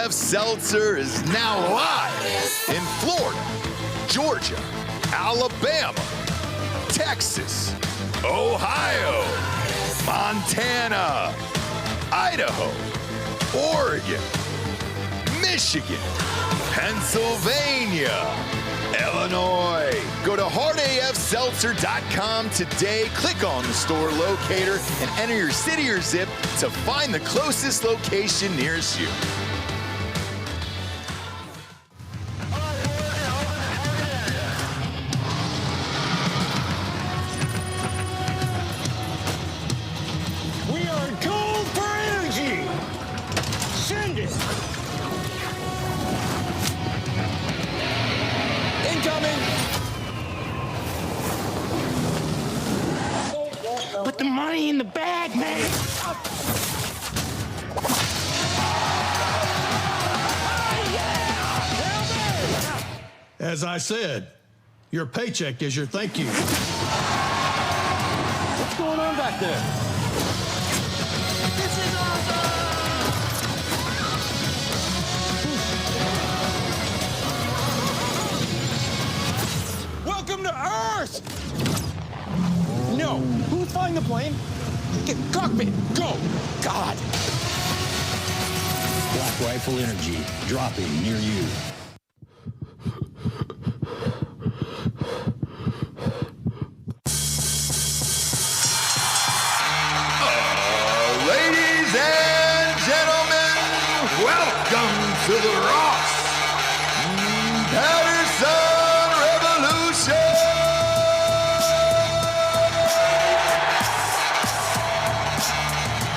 AF Seltzer is now live in Florida, Georgia, Alabama, Texas, Ohio, Montana, Idaho, Oregon, Michigan, Pennsylvania, Illinois. Go to hardafseltzer.com today, click on the store locator, and enter your city or zip to find the closest location nearest you. We are gold for energy! Send it! Incoming! Put the money in the bag, man! As I said, your paycheck is your thank you. What's going on back there? This is awesome! Welcome to Earth! No. Who's flying the plane? Get cockpit. Go. God. Black Rifle Energy, dropping near you. Ladies and gentlemen, welcome to the Ross Patterson Revolution!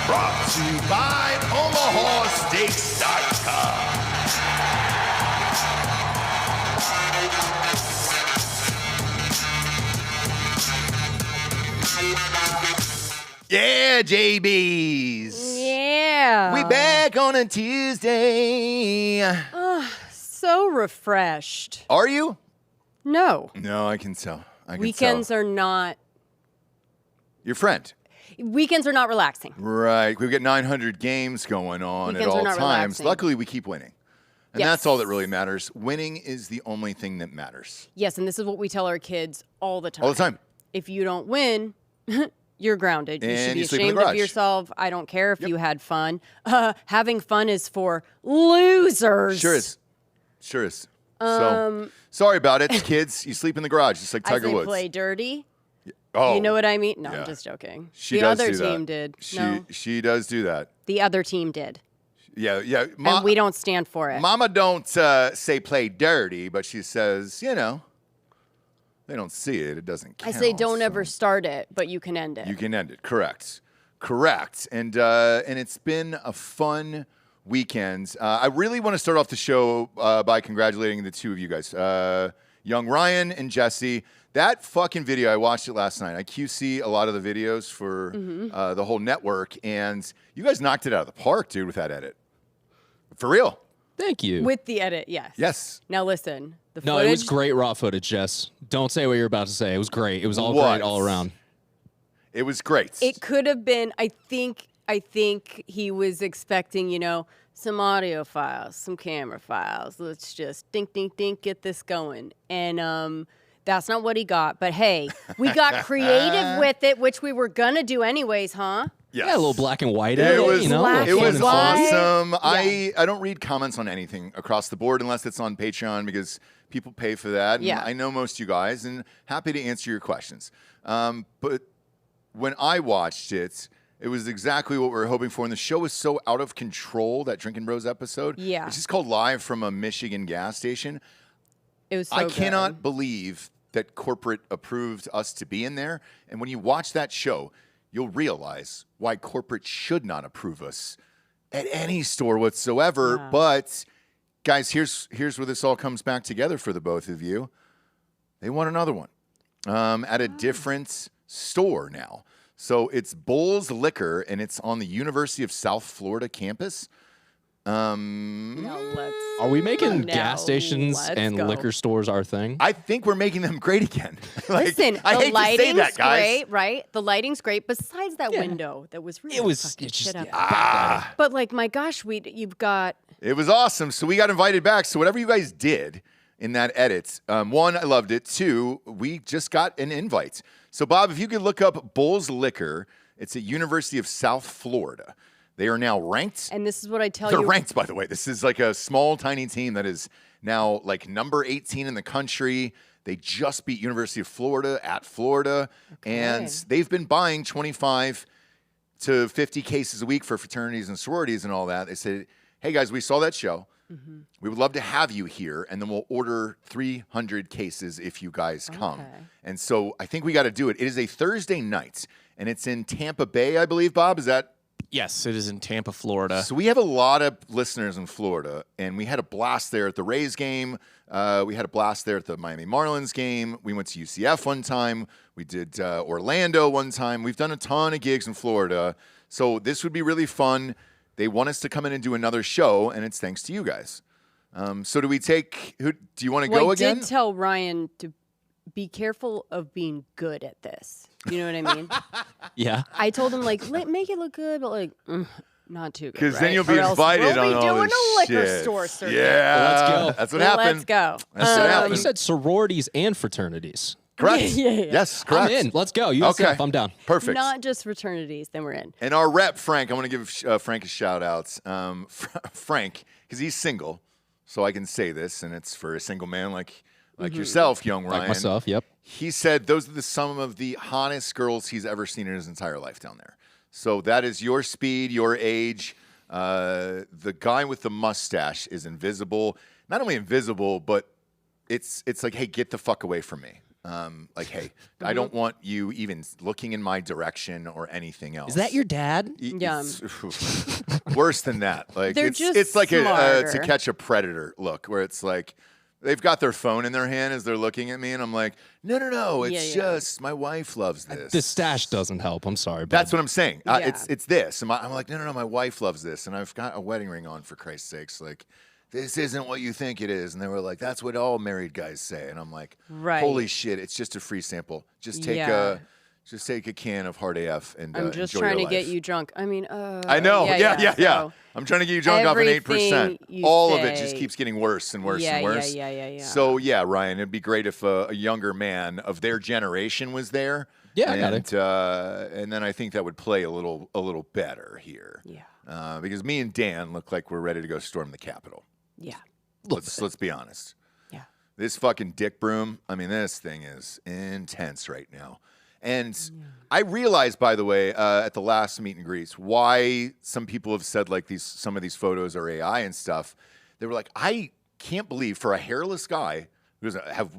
Brought to you by OmahaSteaks.com. Yeah, JBs. Yeah. We back on a Tuesday. So refreshed. Are you? No. No, I can tell. Weekends are not. Your friend. Weekends are not relaxing. Right. We've got 900 games going on Weekends at are all not times. relaxing. Luckily, we keep winning. And Yes. that's all that really matters. Winning is the only thing that matters. Yes, and this is what we tell our kids all the time. All the time. If you don't win, you're grounded. You And should be you sleep in the ashamed of garage. yourself. I don't care if you had fun. Having fun is for losers. Sure is. Sure is. So, sorry about it, kids. You sleep in the garage, just like I Tiger say Woods. play dirty. Oh, You know what I mean? No, yeah. I'm just joking. she the does other do that. team did. She does do that. The other team did. Yeah, yeah. And we don't stand for it. Mama don't say play dirty, but she says, you know, they don't see it. It doesn't I count. say don't so ever start it, but you can end it. You can end it. Correct. And it's been a fun weekend. I really want to start off the show by congratulating the two of you guys, young Ryan and Jessie. That fucking video, I watched it last night. I QC a lot of the videos for the whole network, and you guys knocked it out of the park, dude, with that edit. For real. Thank you. With the edit, yes. Yes. Now listen, the No, footage. it was great raw footage, Jess. Don't say what you're about to say. It was great. It was all What? great all around. It was great. It could have been. I think he was expecting, some audio files, some camera files. Let's just dink, dink, dink, get this going. And that's not what he got. But hey, we got creative with it, which we were gonna do anyways, huh? Yes. Yeah, a little black and white. It was, black it was and white. awesome. Yeah. I don't read comments on anything across the board unless it's on Patreon because people pay for that. And Yeah. I know most of you guys and happy to answer your questions. But when I watched it, it was exactly what we were hoping for. And the show was so out of control, that Drinkin' Bros episode. Yeah. It's just called Live from a Michigan gas station. It was so I good. cannot believe that corporate approved us to be in there. And when you watch that show, you'll realize why corporate should not approve us at any store whatsoever. Yeah. But guys, here's where this all comes back together for the both of you. They want another one at a different store now. So it's Bowles Liquor, and it's on the University of South Florida campus. No, let's. Are we making No, gas stations let's and go. liquor stores our thing? I think we're making them great again. Listen, I the hate to say lighting's that, guys. great, right? The lighting's great. Besides that window, that was really It was fucking it's shit just up. But like, my gosh, you've got It was awesome. So we got invited back. So whatever you guys did in that edit, one, I loved it. Two, we just got an invite. So Bob, if you could look up Bull's Liquor, it's at University of South Florida. They are now ranked. And this is what I tell They're you. ranked, by the way. This is like a small, tiny team that is now like number 18 in the country. They just beat University of Florida at Florida. Okay. And they've been buying 25 to 50 cases a week for fraternities and sororities and all that. They said, hey, guys, we saw that show. Mm-hmm. We would love to have you here, and then we'll order 300 cases if you guys come. Okay. And so I think we got to do it. It is a Thursday night, and it's in Tampa Bay, I believe, Bob. Is that? Yes, it is in Tampa, Florida. So we have a lot of listeners in Florida, and we had a blast there at the Rays game. We had a blast there at the Miami Marlins game. We went to UCF one time. We did Orlando one time. We've done a ton of gigs in Florida. So this would be really fun. They want us to come in and do another show, and it's thanks to you guys. So do we take – do you want to go again? I did tell Ryan to be careful of being good at this. You know what I mean? Yeah. I told him, like, make it look good, but, like, not too good, Because right? then you'll be Or else invited we'll on be all doing this a liquor shit. store circuit. Yeah. Well, let's go. That's what Well, happened. let's go. That's what happened. You said sororities and fraternities. Correct. Yeah. Yes, correct. I'm in. Let's go. USF, Okay. I'm down. Perfect. Not just fraternities, then we're in. And our rep, Frank, I want to give Frank a shout out. Frank, because he's single, so I can say this, and it's for a single man like yourself, young Ryan. Like myself, yep. He said those are some of the hottest girls he's ever seen in his entire life down there. So that is your speed, your age. The guy with the mustache is invisible. Not only invisible, but it's like, hey, get the fuck away from me. Like, hey, I don't want you even looking in my direction or anything else. Is that your dad? Yeah. Worse than that. Like They're it's just like a smarter. To Catch a Predator look, where it's like they've got their phone in their hand as they're looking at me, and I'm like, no, it's Yeah. just my wife loves this. The stash doesn't help. I'm sorry. That's what I'm saying. Yeah. It's this. And I'm like, no, my wife loves this, and I've got a wedding ring on, for Christ's sakes. Like, this isn't what you think it is. And they were like, that's what all married guys say. And I'm like, Right. holy shit, it's just a free sample. Just take a can of Hard AF and I'm just enjoy trying to your get life. you drunk. I mean, I know. Yeah. So I'm trying to get you drunk off an 8%. everything you All of it say- just keeps getting worse and worse Yeah, and worse. yeah. So, yeah, Ryan, it'd be great if a younger man of their generation was there. Yeah, I got it. And then I think that would play a little better here. Yeah. Because me and Dan look like we're ready to go storm the Capitol. Yeah. Let's be honest. Yeah. This fucking dick broom, I mean, this thing is intense right now. And I realized, by the way, at the last meet and greets, why some people have said like some of these photos are AI and stuff. They were like, I can't believe for a hairless guy who doesn't have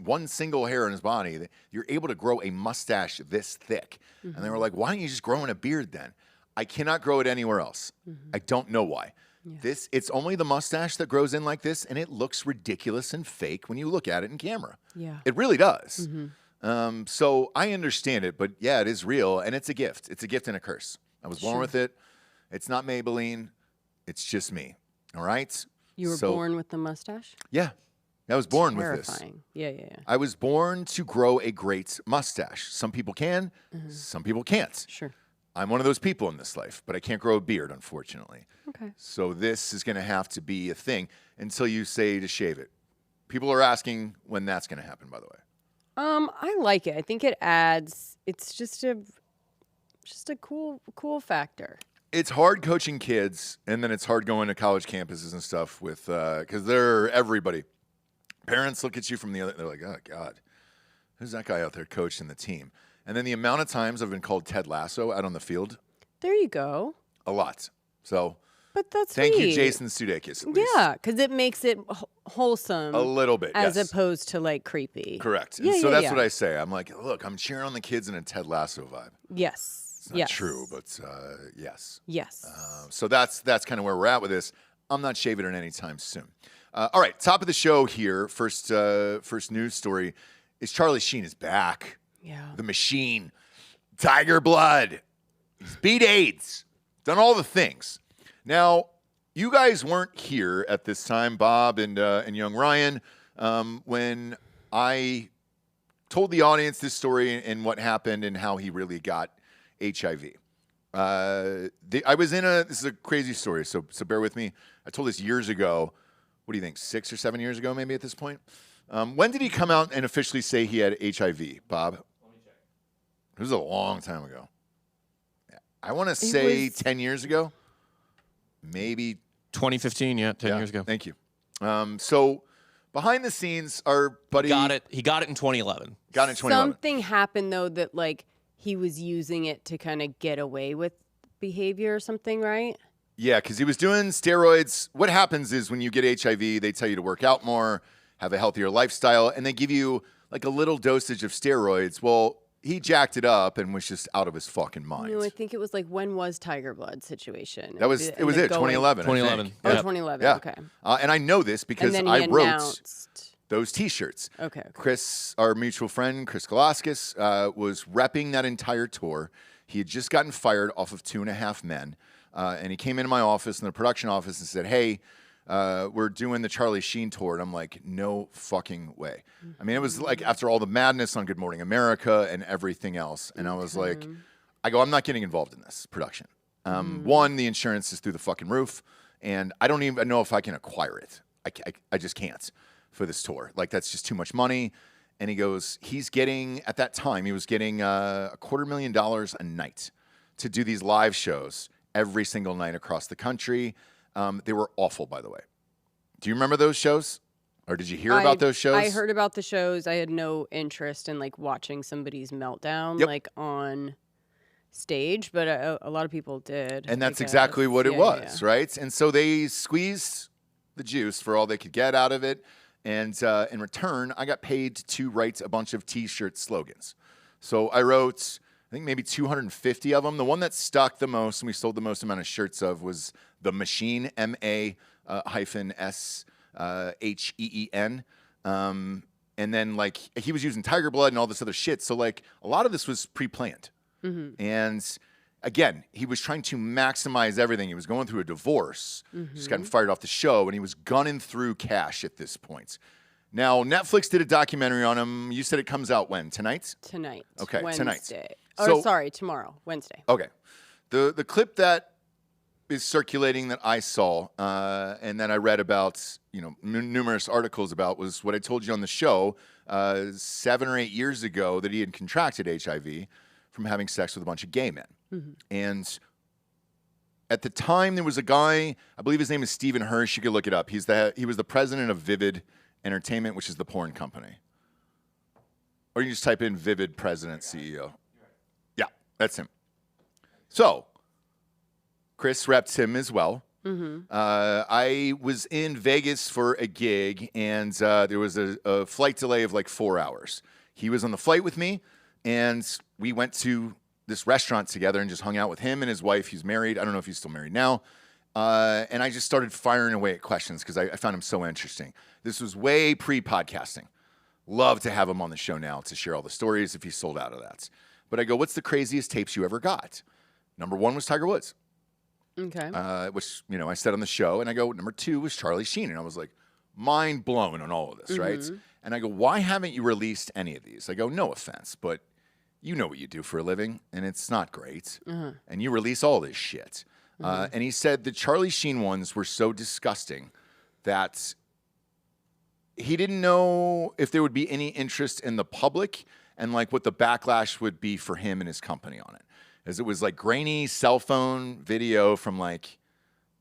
one single hair in his body that you're able to grow a mustache this thick. And they were like, why don't you just grow in a beard then? I cannot grow it anywhere else. I don't know why. Yeah. It's only the mustache that grows in like this, and it looks ridiculous and fake when you look at it in camera. Yeah. It really does. So I understand it, but yeah, it is real, and it's a gift. It's a gift and a curse. I was born with it. It's not Maybelline. It's just me. All right? You were born with the mustache? Yeah. I was born with this. Terrifying. Yeah. I was born to grow a great mustache. Some people can, some people can't. Sure. I'm one of those people in this life, but I can't grow a beard, unfortunately. Okay. So this is going to have to be a thing until you say to shave it. People are asking when that's going to happen, by the way. I like it. I think it adds. It's just a cool factor. It's hard coaching kids, and then it's hard going to college campuses and stuff with because they're everybody. Parents look at you from the other. They're like, oh God, who's that guy out there coaching the team? And then the amount of times I've been called Ted Lasso out on the field, There you go. a lot. So But that's thank you, sweet. Jason Sudeikis. At least. Yeah, because it makes it wholesome. A little bit, as yes. opposed to like creepy. Correct. Yeah, And so yeah, that's yeah. what I say. I'm like, look, I'm cheering on the kids in a Ted Lasso vibe. Yes. It's not true, but yes. Yes. So that's kind of where we're at with this. I'm not shaving it anytime soon. All right, top of the show here. First news story is Charlie Sheen is back. Yeah. The Machine, Tiger Blood. He's beat AIDS. Done all the things. Now, you guys weren't here at this time, Bob and young Ryan, when I told the audience this story and what happened and how he really got HIV. I was in a. This is a crazy story, so bear with me. I told this years ago. What do you think? 6 or 7 years ago, maybe at this point. When did he come out and officially say he had HIV, Bob? Let me check. It was a long time ago. I want to say 10 years ago, maybe 2015. Yeah, 10 years ago. Thank you. So behind the scenes, our buddy He got it in 2011. Got it in 2011. Something happened though that like he was using it to kind of get away with behavior or something, right? Yeah, because he was doing steroids. What happens is when you get HIV, they tell you to work out more, have a healthier lifestyle, and they give you like a little dosage of steroids. Well, he jacked it up and was just out of his fucking mind. You know, I think it was like, when was Tiger Blood situation? That was it. Was it 2011? 2011. I think. Oh, Yep. 2011. Yeah. Okay. And I know this because And then he I wrote announced. those T-shirts. Okay. Chris, our mutual friend, Chris Kalaskis, was repping that entire tour. He had just gotten fired off of 2.5 Men. And he came into my office, in the production office, and said, hey, we're doing the Charlie Sheen tour. And I'm like, no fucking way. I mean, it was like after all the madness on Good Morning America and everything else. And I was like, I'm not getting involved in this production. One, the insurance is through the fucking roof. And I don't even know if I can acquire it. I just can't for this tour. Like, that's just too much money. And he goes, he's getting, at that time, he was getting $250,000 a night to do these live shows every single night across the country. They were awful, by the way. Do you remember those shows? Or did you hear about those shows? I heard about the shows. I had no interest in like watching somebody's meltdown like on stage, but a lot of people did. And that's exactly what it was, right? And so they squeezed the juice for all they could get out of it. And in return, I got paid to write a bunch of T-shirt slogans. So I wrote, I think maybe 250 of them. The one that stuck the most and we sold the most amount of shirts of was The Machine, MA-SHEEN. And then like he was using Tiger Blood and all this other shit. So like a lot of this was pre-planned. And again, he was trying to maximize everything. He was going through a divorce, just gotten fired off the show, and he was gunning through cash at this point. Now, Netflix did a documentary on him. You said it comes out when? Tonight? Tonight. Okay, Wednesday. tonight. Or sorry, tomorrow, Wednesday. Okay. The clip that is circulating that I saw and that I read about, you know, numerous articles about was what I told you on the show 7 or 8 years ago that he had contracted HIV from having sex with a bunch of gay men. And at the time, there was a guy, I believe his name is Stephen Hirsch. You could look it up. He was the president of Vivid Entertainment, which is the porn company. Or you can just type in Vivid President CEO. Yeah, that's him. So, Chris repped him as well. I was in Vegas for a gig, and there was a flight delay of like 4 hours. He was on the flight with me, and we went to this restaurant together and just hung out with him and his wife. He's married. I don't know if he's still married now. And I just started firing away at questions because I found him so interesting. This was way pre-podcasting. Love to have him on the show now to share all the stories if he's sold out of that. But I go, what's the craziest tapes you ever got? Number 1 was Tiger Woods. Okay. Which, you know, I said on the show. And I go, number 2 was Charlie Sheen. And I was like, mind blown on all of this, right? And I go, why haven't you released any of these? I go, no offense, but you know what you do for a living, and it's not great. And you release all this shit. And he said the Charlie Sheen ones were so disgusting that he didn't know if there would be any interest in the public and like what the backlash would be for him and his company on it. As it was like grainy cell phone video from like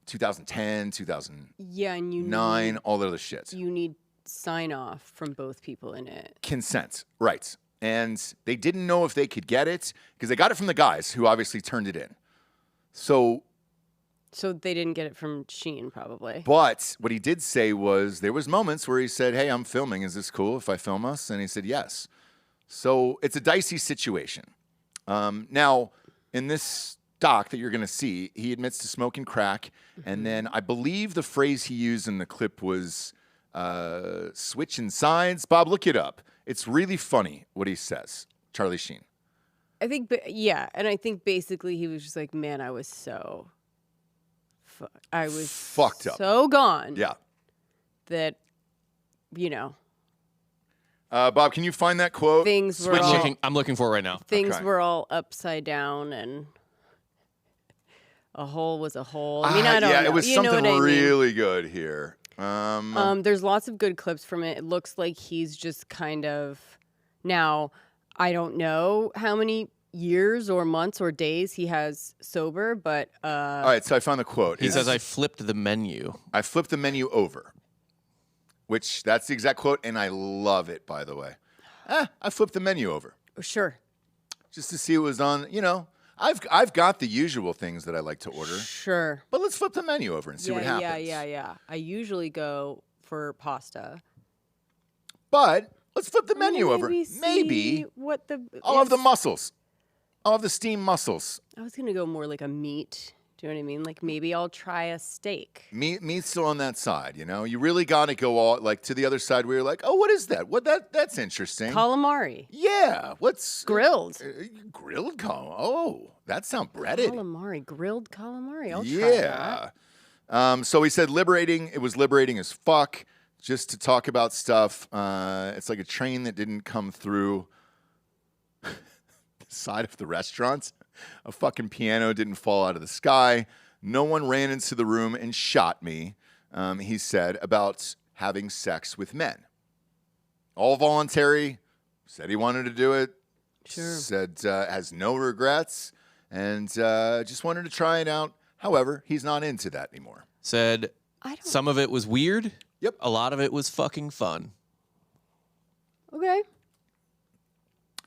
2010, 2009, all that other shit. You need sign off from both people in it. Consent, right. And they didn't know if they could get it because they got it from the guys who obviously turned it in. So they didn't get it from Sheen, probably. But what he did say was there was moments where he said, hey, I'm filming. Is this cool if I film us? And he said, yes. So it's a dicey situation. Now, in this doc that you're going to see, he admits to smoking crack. And then I believe the phrase he used in the clip was switching sides. Bob, look it up. It's really funny what he says, Charlie Sheen. I think, yeah. And I think basically he was just like, man, I was so... I was fucked up, so gone. Yeah. That, you know. Bob, can you find that quote? Things were all, I'm looking for it right now. Things were all upside down, and a hole was a hole. I mean, I don't know. Yeah, it was you something know what really good here. There's lots of good clips from it. It looks like he's just kind of now. I don't know how many years or months or days he has sober, but all right. So I found the quote. He says, "I flipped the menu. I flipped the menu over," which that's the exact quote, and I love it. By the way, I flipped the menu over. Sure. Just to see what was on. You know, I've got the usual things that I like to order. Sure. But let's flip the menu over and see what happens. Yeah. I usually go for pasta. But let's flip the menu over. Maybe what the I'll have the mussels. I'll have the steamed mussels. I was gonna go more like a meat. Do you know what I mean? Like maybe I'll try a steak. Meat's still on that side, you know? You really got to go all like to the other side where you're like, oh, what is that? That's interesting. Calamari. Yeah. What's grilled? Grilled calamari. Oh, that sounds breaded. Calamari, grilled calamari. I'll try that. So he said liberating. It was liberating as fuck just to talk about stuff. It's like a train that didn't come through the side of the restaurant. A fucking piano didn't fall out of the sky. No one ran into the room and shot me, he said, about having sex with men. All voluntary. Said he wanted to do it. Sure. Said has no regrets and just wanted to try it out. However, he's not into that anymore. Said some of it was weird. Yep. A lot of it was fucking fun. Okay.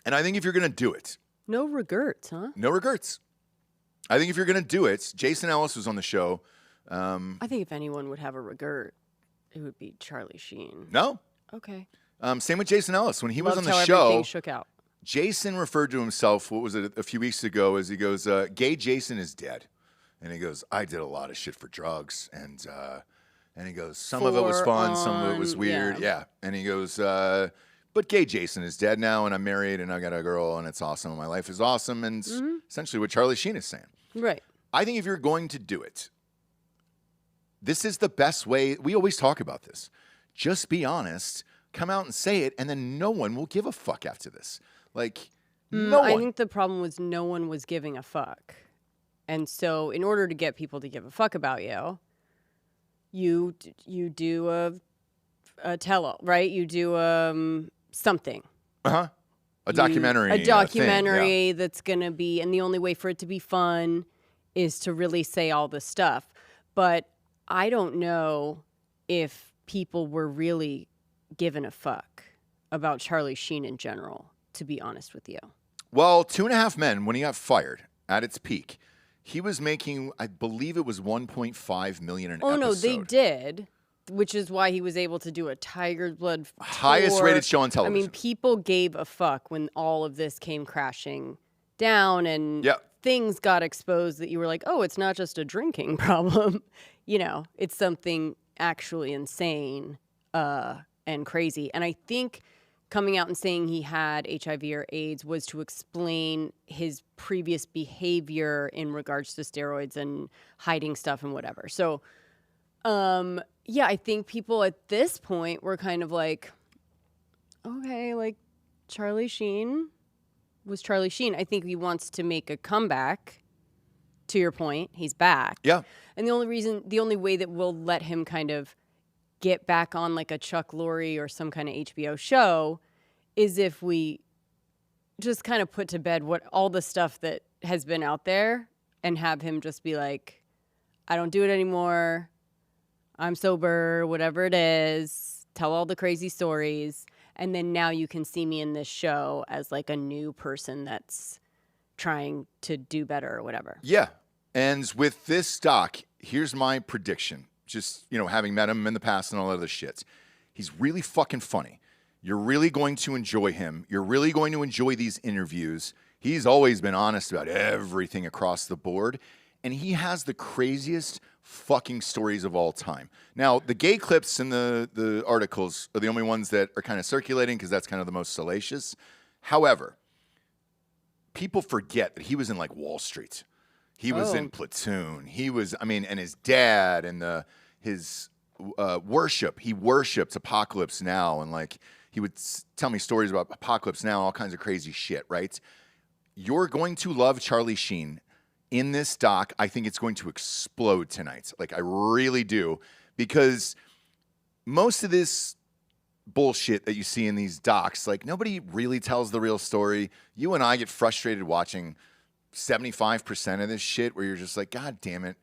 And I think if you're going to do it. No regrets, huh? No regrets. I think if you're going to do it, Jason Ellis was on the show. I think if anyone would have a regret, it would be Charlie Sheen. No. Okay. Same with Jason Ellis. When he was on the how show, everything shook out. Jason referred to himself, what was it, a few weeks ago, as he goes, gay Jason is dead. And he goes, I did a lot of shit for drugs. And he goes, some of it was fun, some of it was weird. Yeah. And he goes, but gay Jason is dead now, and I'm married, and I got a girl, and it's awesome, and my life is awesome, and essentially what Charlie Sheen is saying. Right. I think if you're going to do it, this is the best way. We always talk about this. Just be honest, come out and say it, and then no one will give a fuck after this. Like, no one. I think the problem was no one was giving a fuck. And so in order to get people to give a fuck about you do a tell-all, right? You do something. Uh-huh. A documentary. A documentary that's going to be, and the only way for it to be fun is to really say all this stuff. But I don't know if people were really given a fuck about Charlie Sheen in general, to be honest with you. Well, 2.5 Men, when he got fired at its peak, he was making, I believe it was $1.5 million an episode. Oh, no, they did. Which is why he was able to do a Tiger Blood tour. Highest rated show on television. I mean, people gave a fuck when all of this came crashing down and things got exposed that you were like, oh, it's not just a drinking problem. You know, it's something actually insane and crazy. And I think coming out and saying he had HIV or AIDS was to explain his previous behavior in regards to steroids and hiding stuff and whatever. So, yeah, I think people at this point were kind of like, okay, like Charlie Sheen was Charlie Sheen. I think he wants to make a comeback. To your point, he's back. Yeah. And the only way that we'll let him kind of get back on like a Chuck Lorre or some kind of HBO show is if we just kind of put to bed what all the stuff that has been out there and have him just be like, I don't do it anymore. I'm sober, whatever it is, tell all the crazy stories. And then now you can see me in this show as like a new person that's trying to do better or whatever. Yeah. And with this doc, here's my prediction. Just, you know, having met him in the past and all that other shit. He's really fucking funny. You're really going to enjoy him. You're really going to enjoy these interviews. He's always been honest about everything across the board. And he has the craziest fucking stories of all time. Now, the gay clips in the articles are the only ones that are kind of circulating because that's kind of the most salacious. However, people forget that he was in like Wall Street. He was in Platoon. He was, I mean, and his dad and his worship. He worshipped Apocalypse Now, and like he would tell me stories about Apocalypse Now, all kinds of crazy shit, right? You're going to love Charlie Sheen. in this doc, I think it's going to explode tonight. Like, I really do. Because most of this bullshit that you see in these docs, like, nobody really tells the real story. You and I get frustrated watching 75% of this shit where you're just like, God damn it.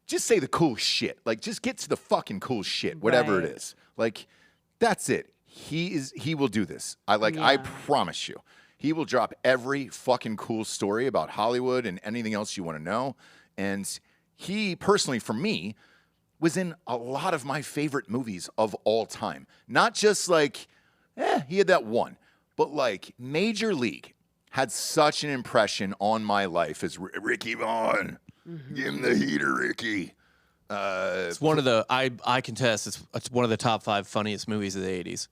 Just say the cool shit. Like, just get to the fucking cool shit, whatever it is. Like, that's it. He will do this. I promise you. He will drop every fucking cool story about Hollywood and anything else you want to know. And he, personally, for me, was in a lot of my favorite movies of all time. Not just like, he had that one. But like, Major League had such an impression on my life as Ricky Vaughn. Give him the heater, Ricky. It's one of the, I contest, it's one of the top 5 funniest movies of the 80s.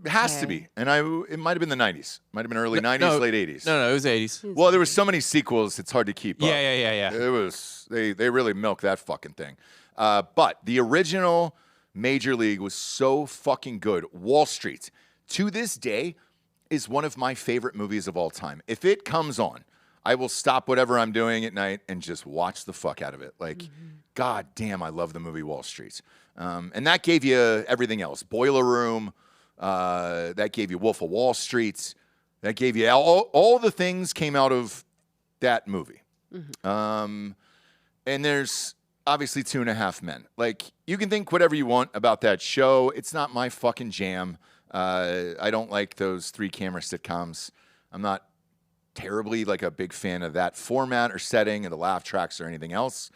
It has to be. And it might have been the 90s. Might have been early 90s, late 80s. No, it was 80s. Well, there was so many sequels, it's hard to keep up. Yeah. It was, they really milked that fucking thing. But the original Major League was so fucking good. Wall Street, to this day, is one of my favorite movies of all time. If it comes on, I will stop whatever I'm doing at night and just watch the fuck out of it. Like, God damn, I love the movie Wall Street. And that gave you everything else. Boiler Room, that gave you Wolf of Wall Street. That gave you all the things came out of that movie. And there's obviously 2.5 Men. Like, you can think whatever you want about that show. It's not my fucking jam. I don't like those 3-camera sitcoms. I'm not terribly like a big fan of that format or setting and the laugh tracks or anything else.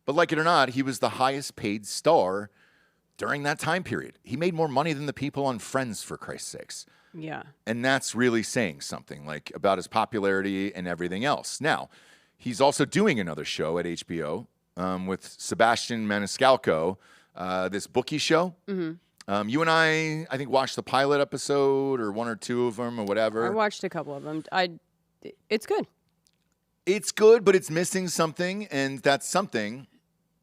But like it or not, he was the highest paid star during that time period. He made more money than the people on Friends, for Christ's sakes. Yeah. And that's really saying something, like, about his popularity and everything else. Now, he's also doing another show at HBO with Sebastian Maniscalco, this bookie show. You and I think, watched the pilot episode or 1 or 2 of them or whatever. I watched a couple of them. It's good. It's good, but it's missing something, and that something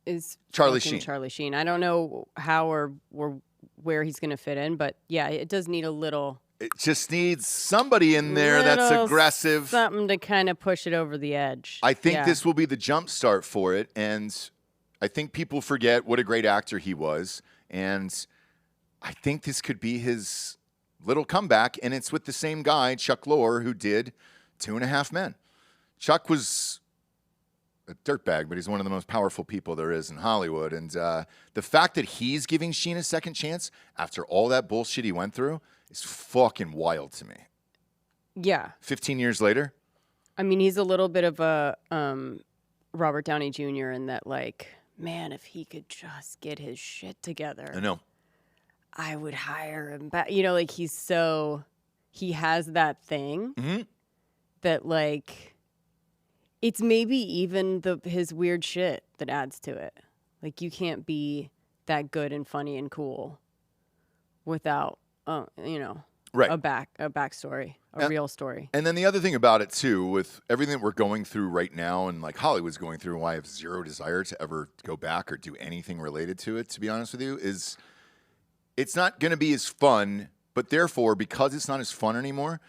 is Charlie Sheen. Charlie Sheen. I don't know how or where he's going to fit in, but yeah, it does need a little. It just needs somebody in there that's aggressive. Something to kind of push it over the edge. I think this will be the jump start for it, and I think people forget what a great actor he was, and I think this could be his little comeback, and it's with the same guy, Chuck Lorre, who did 2.5 Men. Chuck was a dirtbag, but he's one of the most powerful people there is in Hollywood. And the fact that he's giving Sheen a second chance after all that bullshit he went through is fucking wild to me. Yeah. 15 years later? I mean, he's a little bit of a Robert Downey Jr. in that, like, man, if he could just get his shit together. I know. I would hire him back. You know, like, he has that thing that, like, it's maybe even his weird shit that adds to it. Like, you can't be that good and funny and cool without, right, a backstory, a real story. And then the other thing about it too, with everything that we're going through right now, and like Hollywood's going through, why I have zero desire to ever go back or do anything related to it, to be honest with you, is it's not going to be as fun. But therefore, because it's not as fun anymore,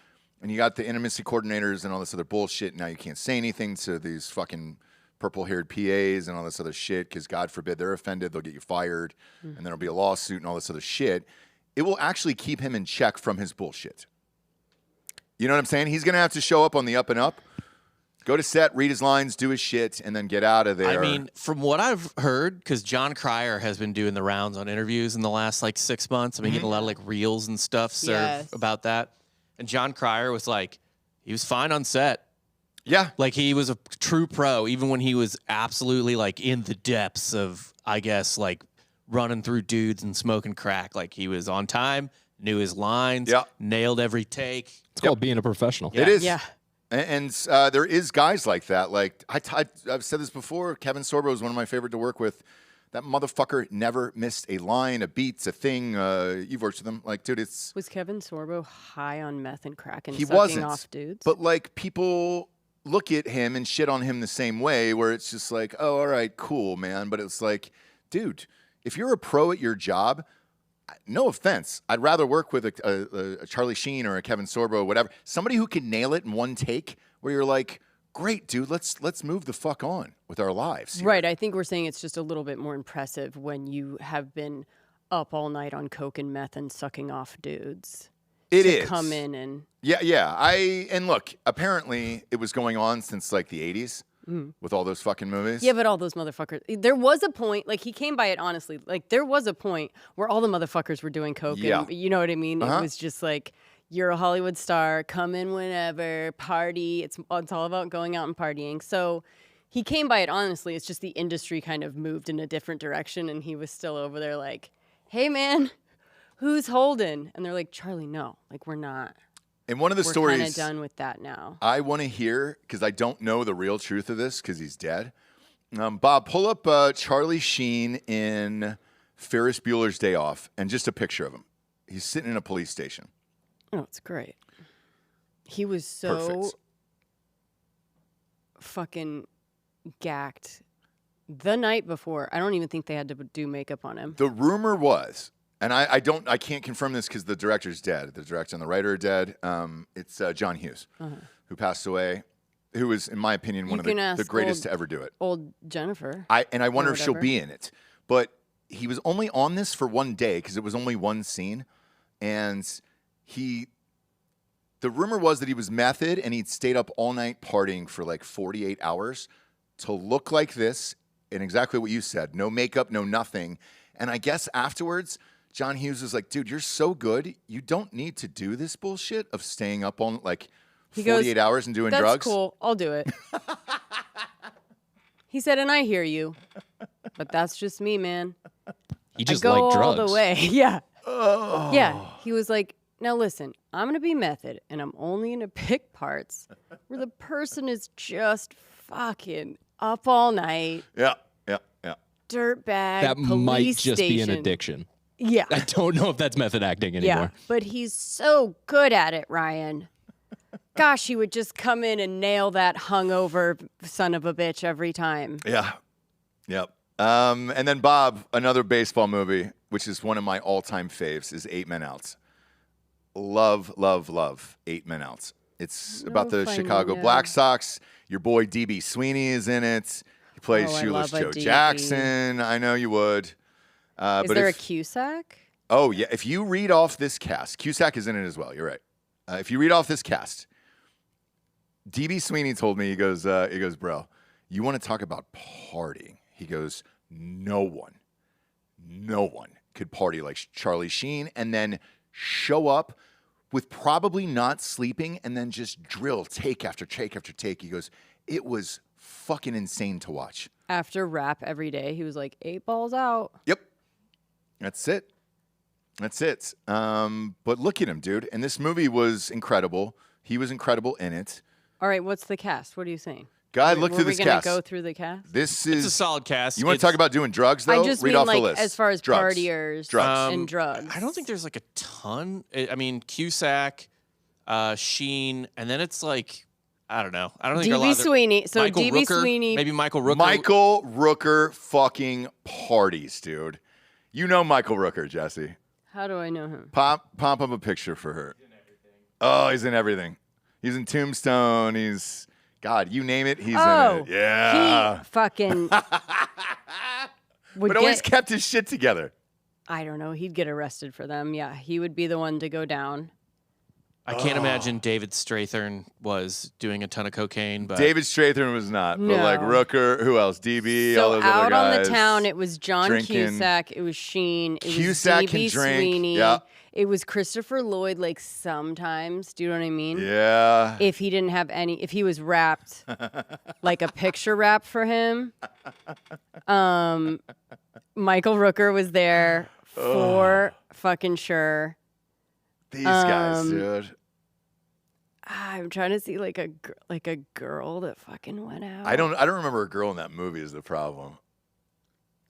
and you got the intimacy coordinators and all this other bullshit. Now you can't say anything to these fucking purple-haired PAs and all this other shit because, God forbid, they're offended. They'll get you fired, and then there'll be a lawsuit and all this other shit. It will actually keep him in check from his bullshit. You know what I'm saying? He's going to have to show up on the up and up, go to set, read his lines, do his shit, and then get out of there. I mean, from what I've heard, because John Cryer has been doing the rounds on interviews in the last, 6 months. I've been getting a lot of, reels and stuff about that. And John Cryer was he was fine on set. Yeah. Like, he was a true pro, even when he was absolutely, in the depths of, I guess, running through dudes and smoking crack. Like, he was on time, knew his lines, nailed every take. It's called being a professional. It is. Yeah. And there is guys like that. Like, I've said this before, Kevin Sorbo was one of my favorite to work with. That motherfucker never missed a line, a beat, a thing. You've worked with him. Like, dude, it's... Was Kevin Sorbo high on meth and crack and he sucking wasn't, off dudes? But, people look at him and shit on him the same way, where it's just like, oh, all right, cool, man. But it's like, dude, if you're a pro at your job, no offense, I'd rather work with a Charlie Sheen or a Kevin Sorbo or whatever. Somebody who can nail it in one take, where you're like, great, dude. Let's move the fuck on with our lives. Here. Right. I think we're saying it's just a little bit more impressive when you have been up all night on coke and meth and sucking off dudes. It to is. come in and Yeah. And look, apparently it was going on since like the 80s with all those fucking movies. yeah, but all those motherfuckers. There was a point, like he came by it honestly. Like there was a point where all the motherfuckers were doing coke. Yeah. And, you know what I mean? Uh-huh. It was just like you're a Hollywood star, come in whenever, party. It's all about going out and partying. So he came by it honestly. It's just the industry kind of moved in a different direction, and he was still over there like, "Hey man, who's holding?" And they're like, "Charlie, no, like we're not." And one of the We're stories kind of done with that now. I want to hear, because I don't know the real truth of this because he's dead. Bob, pull up Charlie Sheen in Ferris Bueller's Day Off and just a picture of him. He's sitting in a police station. Oh, it's great. He was so Perfect. fucking gacked the night before. I don't even think they had to do makeup on him. The rumor was, and I can't confirm this because the director's dead. The director and the writer are dead. It's John Hughes, who passed away, who was, in my opinion, one of the greatest to ever do it. Old Jennifer. I wonder if she'll whatever. be in it. But he was only on this for one day because it was only one scene. And the rumor was that he was method and he'd stayed up all night partying for like 48 hours to look like this and exactly what you said. No makeup, no nothing. And I guess afterwards, John Hughes was like, dude, you're so good. You don't need to do this bullshit of staying up on like 48 hours and doing That's drugs. cool. I'll do it. He said, and I hear you. But that's just me, man. He just I go liked all drugs. the way. Yeah. Yeah. He was like, now listen, I'm going to be method and I'm only going to pick parts where the person is just fucking up all night. Yeah. Dirtbag. That might just be an station. addiction. Yeah. I don't know if that's method acting anymore. Yeah. But he's so good at it, Ryan. Gosh, he would just come in and nail that hungover son of a bitch every time. Yeah. Yep. And then Bob, another baseball movie, which is one of my all-time faves, is 8 Men Out. Love 8 Men Out. It's about the if I Chicago know. Black Sox. Your boy DB Sweeney is in it. He plays Oh, I Shoeless love a Joe DB. Jackson. I know you would. Is but there a if, Cusack? Oh, yeah. If you read off this cast, Cusack is in it as well. You're right. If you read off this cast, DB Sweeney told me, he goes, bro, you want to talk about partying? He goes, no one could party like Charlie Sheen and then show up with probably not sleeping and then just drill take after take after take. He goes, it was fucking insane to watch. After rap every day, he was like, 8 balls out. Yep. That's it. But look at him, dude. And this movie was incredible. He was incredible in it. All right, what's the cast? What are you saying? God, look through this We're going cast. to go through the cast? This is It's a solid cast. You want to talk about doing drugs, though? I just Read mean off like the list. as far as Drugs. partiers Drugs. and drugs. I don't think there's like a ton. I mean, Cusack, Sheen, and then it's like, I don't know. I don't think there are a lot DB of Sweeney. So Michael DB Rooker, Sweeney. maybe Michael Rooker. Michael Rooker fucking parties, dude. You know Michael Rooker, Jesse. How do I know him? Pop up a picture for her. Oh, he's in everything. He's in Tombstone. He's, God, you name it, he's in it. Yeah. He fucking would But always get, kept his shit together. I don't know. He'd get arrested for them. Yeah, he would be the one to go down. I can't imagine David Strathern was doing a ton of cocaine, but David Strathern was not. But No. like Rooker, who else? DB, all So those out other guys. on the town, it was John Drinkin. Cusack, it was Sheen, it Cusack was DB can drink, Sweeney, yeah. it was Christopher Lloyd. Like sometimes, do you know what I mean? Yeah. If he didn't have any, if he was wrapped, like a picture wrap for him. Michael Rooker was there for fucking sure. These guys, dude. I'm trying to see like a girl that fucking went out. I don't remember a girl in that movie is the problem.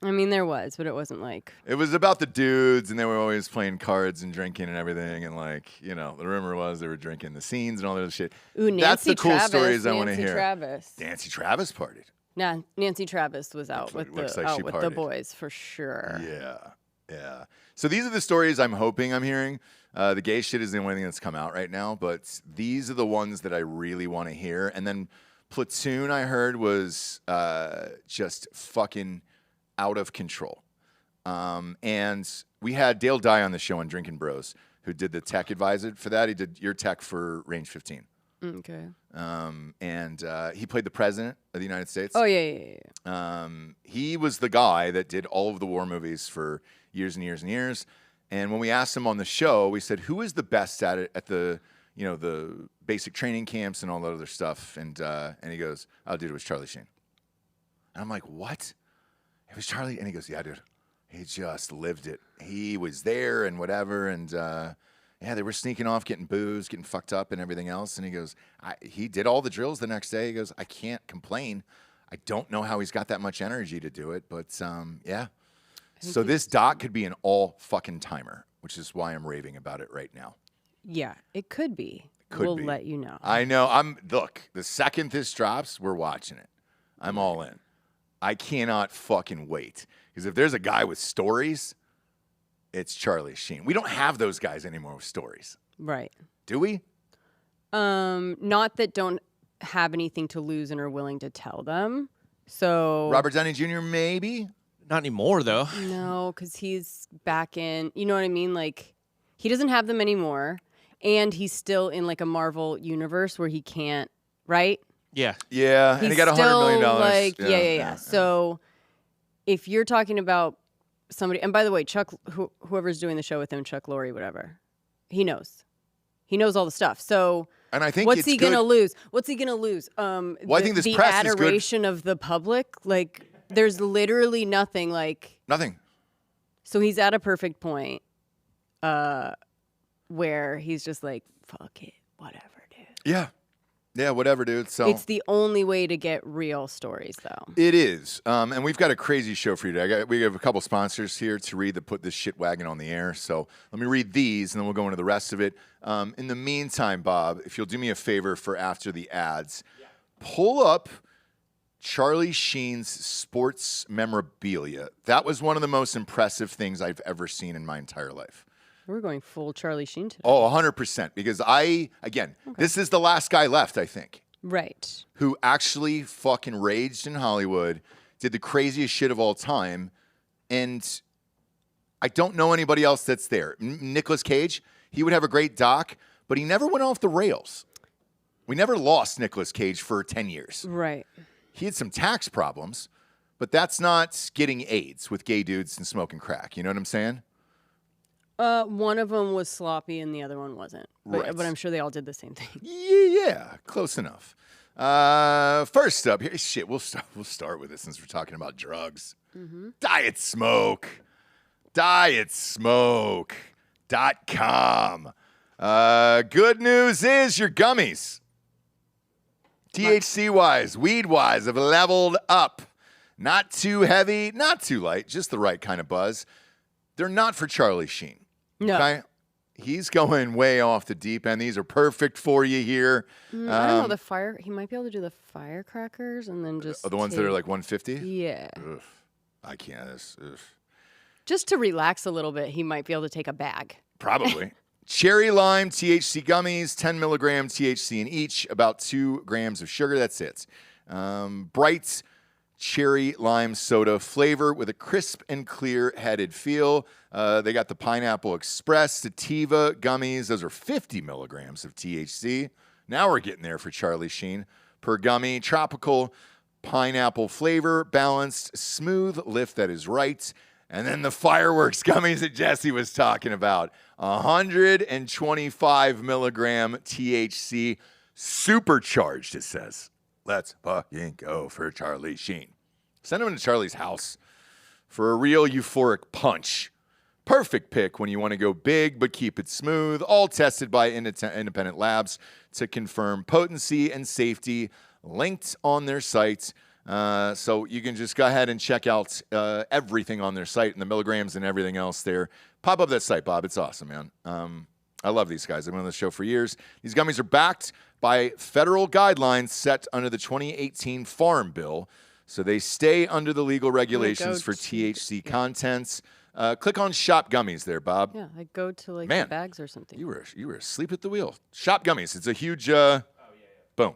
I mean, there was, but it wasn't like. It was about the dudes, and they were always playing cards and drinking and everything, and like, you know, the rumor was they were drinking the scenes and all that other shit. Ooh, Nancy That's the cool Travis, stories I want to Nancy hear. Travis. Nancy Travis partied. Nah, Nancy Travis was out with looks the like she out with the partied. boys for sure. Yeah. So these are the stories I'm hoping I'm hearing. The gay shit is the only thing that's come out right now, but these are the ones that I really want to hear. And then Platoon, I heard, was just fucking out of control. And we had Dale Dye on the show on Drinkin' Bros, who did the tech advisor for that. He did your tech for Range 15. Okay. And he played the president of the United States. Oh, yeah. He was the guy that did all of the war movies for years and years and years. And when we asked him on the show, we said, who is the best at it at the, the basic training camps and all that other stuff? And he goes, oh, dude, it was Charlie Sheen. And I'm like, what? It was Charlie? And he goes, yeah, dude. He just lived it. He was there and whatever. And yeah, they were sneaking off, getting booze, getting fucked up and everything else. And he goes, he did all the drills the next day. He goes, I can't complain. I don't know how he's got that much energy to do it. But yeah. So this doc could be an all fucking timer, which is why I'm raving about it right now. Yeah, it could be. We'll let you know. I know. Look, the second this drops, we're watching it. I'm all in. I cannot fucking wait. Because if there's a guy with stories, it's Charlie Sheen. We don't have those guys anymore with stories. Right. Do we? Not that don't have anything to lose and are willing to tell them. So Robert Downey Jr. maybe? Not anymore, though. No, because he's back in, you know what I mean? Like, he doesn't have them anymore. And he's still in, like, a Marvel universe where he can't, right? Yeah. Yeah, and he got $100 million. Like, yeah. So if you're talking about somebody, and by the way, Chuck, whoever's doing the show with him, Chuck Lorre, whatever, he knows. He knows all the stuff. So and I think what's he going to lose? What's he going to lose? Well, I think this press is good. The adoration of the public, like, there's literally nothing, like... Nothing. So he's at a perfect point where he's just like, fuck it, whatever, dude. Yeah. Yeah, whatever, dude. So it's the only way to get real stories, though. It is. And we've got a crazy show for you today. We have a couple sponsors here to read that put this shit wagon on the air. So let me read these, and then we'll go into the rest of it. In the meantime, Bob, if you'll do me a favor for after the ads, pull up Charlie Sheen's sports memorabilia. That was one of the most impressive things I've ever seen in my entire life. We're going full Charlie Sheen today. Oh, 100%. Because this is the last guy left, I think. Right. Who actually fucking raged in Hollywood, did the craziest shit of all time. And I don't know anybody else that's there. Nicolas Cage, he would have a great doc, but he never went off the rails. We never lost Nicolas Cage for 10 years. Right. He had some tax problems, but that's not getting AIDS with gay dudes and smoking crack. You know what I'm saying? One of them was sloppy and the other one wasn't. But I'm sure they all did the same thing. Yeah, close enough. First up here, shit. We'll start with this since we're talking about drugs. Mm-hmm. DietSmoke.com. Good news is your gummies, THC-wise, weed-wise, have leveled up. Not too heavy, not too light, just the right kind of buzz. They're not for Charlie Sheen. No. Okay? He's going way off the deep end. These are perfect for you here. I don't know, the fire. He might be able to do the firecrackers and then just. The ones that are like 150? Yeah. Ugh, I can't. Just to relax a little bit, he might be able to take a bag. Probably. Cherry lime THC gummies, 10 milligrams THC in each, about 2 grams of sugar. That's it. Bright cherry lime soda flavor with a crisp and clear headed feel. They got the Pineapple Express Sativa gummies. Those are 50 milligrams of THC. Now we're getting there for Charlie Sheen. Per gummy, tropical pineapple flavor, balanced, smooth lift that is right. And then the fireworks gummies that Jessie was talking about. 125 milligram THC supercharged, it says. Let's fucking go for Charlie Sheen. Send him to Charlie's house for a real euphoric punch. Perfect pick when you want to go big but keep it smooth. All tested by independent labs to confirm potency and safety. Linked on their site. So you can just go ahead and check out everything on their site and the milligrams and everything else there. Pop up that site, Bob. It's awesome, man. I love these guys. I've been on the show for years. These gummies are backed by federal guidelines set under the 2018 Farm Bill. So they stay under the legal regulations for THC contents. Click on Shop Gummies there, Bob. Yeah, I go to like the bags or something. You were asleep at the wheel. Shop Gummies. It's a huge boom.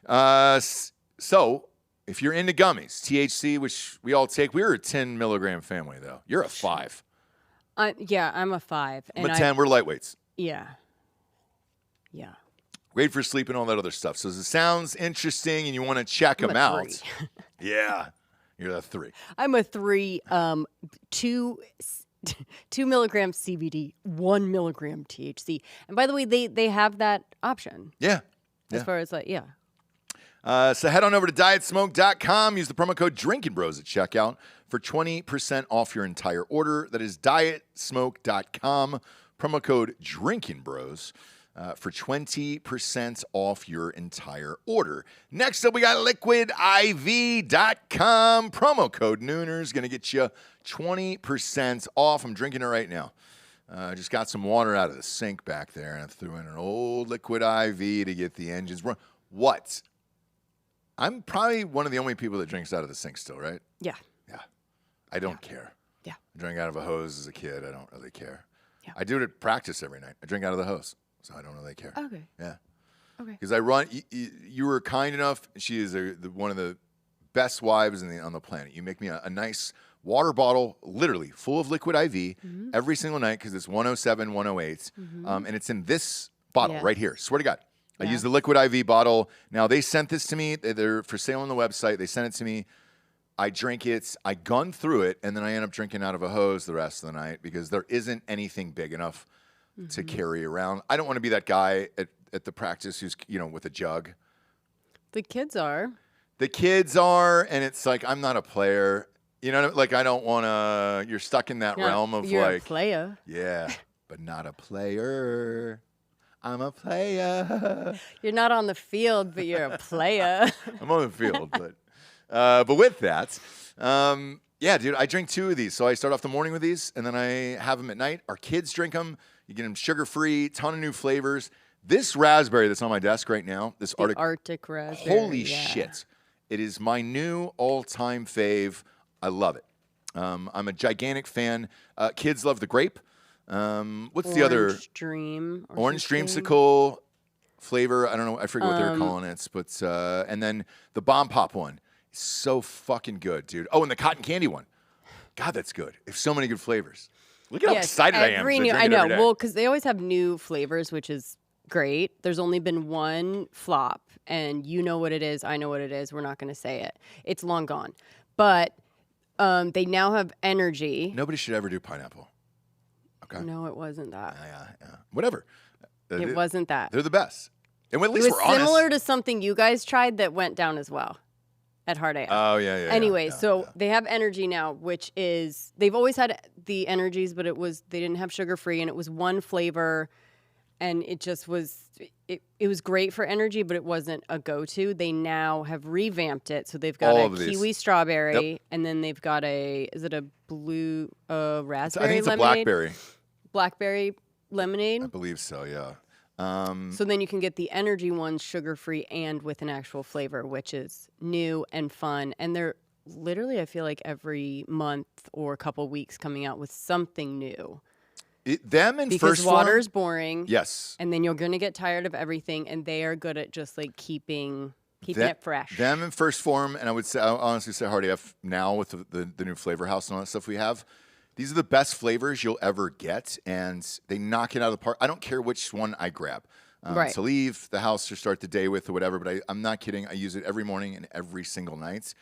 So if you're into gummies, THC, which we all take, we're a 10 milligram family, though. You're a 5. Yeah, I'm a 5. I'm a 10. We're lightweights. Yeah. Yeah. Great for sleep and all that other stuff. So if it sounds interesting and you want to check them out. 3. Yeah. You're a 3. I'm a 3. 2 milligram CBD, 1 milligram THC. And by the way, they have that option. Yeah. As far as yeah. So head on over to dietsmoke.com. Use the promo code DrinkinBros at checkout for 20% off your entire order. That is dietsmoke.com. Promo code DrinkinBros for 20% off your entire order. Next up, we got liquidiv.com. Promo code Nooners. Going to get you 20% off. I'm drinking it right now. I just got some water out of the sink back there, and I threw in an old Liquid IV to get the engines running. What? I'm probably one of the only people that drinks out of the sink still, right? Yeah. Yeah. I don't care. Yeah. I drank out of a hose as a kid. I don't really care. Yeah. I do it at practice every night. I drink out of the hose, so I don't really care. Okay. Yeah. Okay. Because I run. You were kind enough. She is one of the best wives on the planet. You make me a nice water bottle, literally full of Liquid IV every single night because it's 107, 108, and it's in this bottle right here. Swear to God. I use the Liquid IV bottle. Now, they sent this to me. They're for sale on the website. They sent it to me. I drink it. I gun through it, and then I end up drinking out of a hose the rest of the night because there isn't anything big enough to carry around. I don't want to be that guy at the practice who's, with a jug. The kids are. The kids are, and it's like, I'm not a player. I don't want to, you're stuck in that realm of you're like. a player. Yeah, but not a player. I'm a player. You're not on the field, but you're a player. I'm on the field, but with that, yeah, dude, I drink 2 of these. So I start off the morning with these, and then I have them at night. Our kids drink them. You get them sugar-free, ton of new flavors. This raspberry that's on my desk right now, this Arctic raspberry. Holy shit. It is my new all-time fave. I love it. I'm a gigantic fan. Kids love the grape. What's the other? Orange dreamsicle flavor. I don't know. I forget what they're calling it. But and then the Bomb Pop one. It's so fucking good, dude. Oh, and the cotton candy one. God, that's good. There's so many good flavors. Look at how excited I am. I know. Well, because they always have new flavors, which is great. There's only been one flop, and you know what it is. I know what it is. We're not going to say it. It's long gone. But they now have energy. Nobody should ever do pineapple. Okay. No, it wasn't that. Yeah. Whatever. It wasn't that. They're the best. And at least it was we're honest. similar to something you guys tried that went down as well at Hard AF. Oh, yeah. Anyway, they have energy now, which is, they've always had the energies, but they didn't have sugar-free, and it was one flavor, and it just was, it was great for energy, but it wasn't a go-to. They now have revamped it, so they've got a kiwi strawberry, and then they've got is it a blue raspberry I think it's lemonade? a Blackberry lemonade? I believe so, yeah. So then you can get the energy ones sugar-free and with an actual flavor, which is new and fun. And they're literally, I feel like, every month or a couple weeks coming out with something new. Because water's boring. Yes. And then you're going to get tired of everything, and they are good at just like keeping it fresh. Them in First Form, and I would honestly say Hard AF now with the new Flavor House and all that stuff we have. These are the best flavors you'll ever get, and they knock it out of the park. I don't care which one I grab to leave the house or start the day with or whatever, but I'm not kidding. I use it every morning and every single night.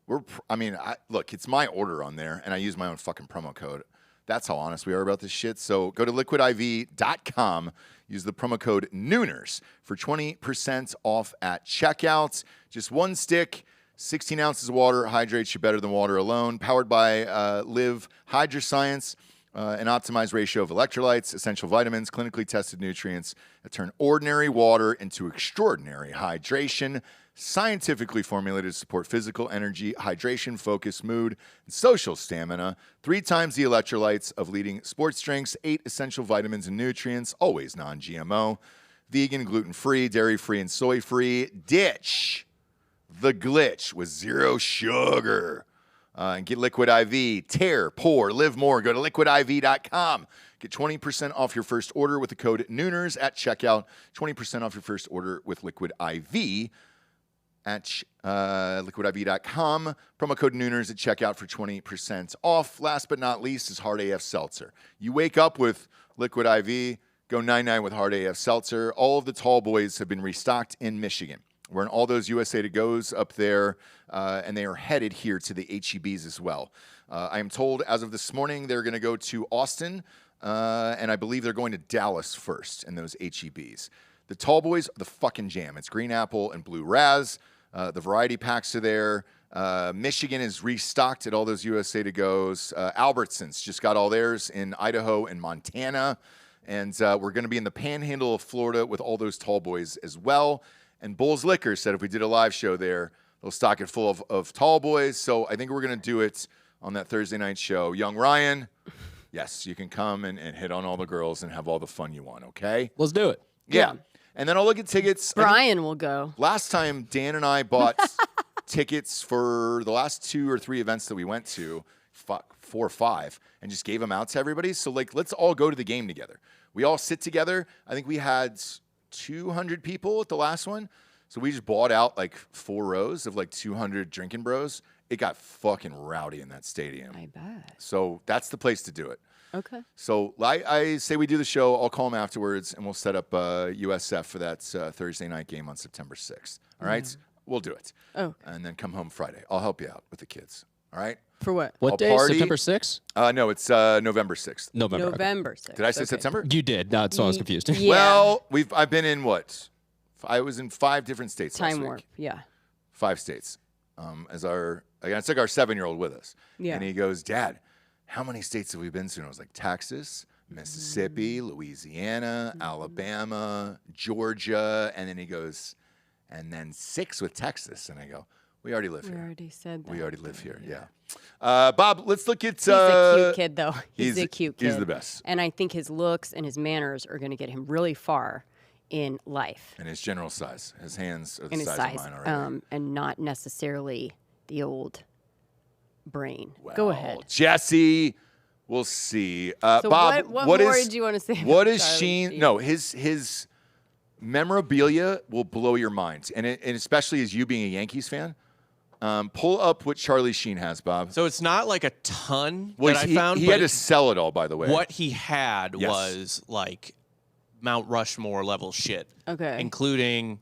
Look, it's my order on there, and I use my own fucking promo code. That's how honest we are about this shit. So go to liquidiv.com, use the promo code Nooners for 20% off at checkout. Just one stick. 16 ounces of water hydrates you better than water alone. Powered by Live Hydroscience, an optimized ratio of electrolytes, essential vitamins, clinically tested nutrients that turn ordinary water into extraordinary hydration. Scientifically formulated to support physical energy, hydration, focus, mood, and social stamina. 3 times the electrolytes of leading sports drinks, 8 essential vitamins and nutrients, always non-GMO. Vegan, gluten-free, dairy-free, and soy-free. Ditch the glitch with 0 sugar. And get Liquid IV. Tear, pour, live more. Go to liquidiv.com. Get 20% off your first order with the code Nooners at checkout. 20% off your first order with Liquid IV. at liquidiv.com. Promo code Nooners at checkout for 20% off. Last but not least is Hard AF Seltzer. You wake up with Liquid IV, go 99 with Hard AF Seltzer. All of the tall boys have been restocked in Michigan. We're in all those USA to Go's up there, and they are headed here to the HEBs as well. I am told as of this morning they're going to go to Austin, and I believe they're going to Dallas first in those HEBs. The tall boys are the fucking jam. It's green apple and blue raz. The variety packs are there. Michigan is restocked at all those USA to Go's. Albertsons just got all theirs in Idaho and Montana. And we're going to be in the panhandle of Florida with all those tall boys as well. And Bull's Liquor said if we did a live show there, they'll stock it full of tall boys. So I think we're going to do it on that Thursday night show. Young Ryan, yes, you can come and hit on all the girls and have all the fun you want, okay? Let's do it. Yeah. And then I'll look at tickets. Brian will go. Last time, Dan and I bought tickets for the last 2 or 3 events that we went to, 4 or 5, and just gave them out to everybody. So, like, let's all go to the game together. We all sit together. I think we had 200 people at the last one. So we just bought out, like, 4 rows of, like, 200 drinking bros. It got fucking rowdy in that stadium. I bet. So that's the place to do it. Okay. So I say we do the show. I'll call them afterwards, and we'll set up USF for that Thursday night game on September 6th. All right? We'll do it. Oh. And then come home Friday. I'll help you out with the kids. All right? For what? What I'll day? party. September 6th? No, it's November 6th. November. okay. November 6th. Did I say Okay. September? You did. No, so I was confused. Yeah. Well, I've been in what? I was in 5 different states last Time week. warp. Yeah. 5 states. I took our 7-year-old with us. Yeah. And he goes, Dad, how many states have we been to? And I was like, Texas, Mississippi, Louisiana, Alabama, Georgia. And then he goes, and then 6 with Texas. And I go, we already live We here. already said that. We already live here, yeah. Bob, let's look at... He's a cute kid, though. he's a cute kid. He's the best. And I think his looks and his manners are going to get him really far in life. And his general size. His hands are the And his size size. of mine already. And not necessarily the old brain. Go ahead. Jesse, we'll see. So Bob, what what more is- do you want to say What about is Charlie Sheen? Sheen? No, his memorabilia will blow your mind, and especially as you being a Yankees fan. Pull up what Charlie Sheen has, Bob. So it's not like a ton Well, that I he, found. he but had to sell it all, by the way. what he had Yes. was like Mount Rushmore level shit. Okay. Including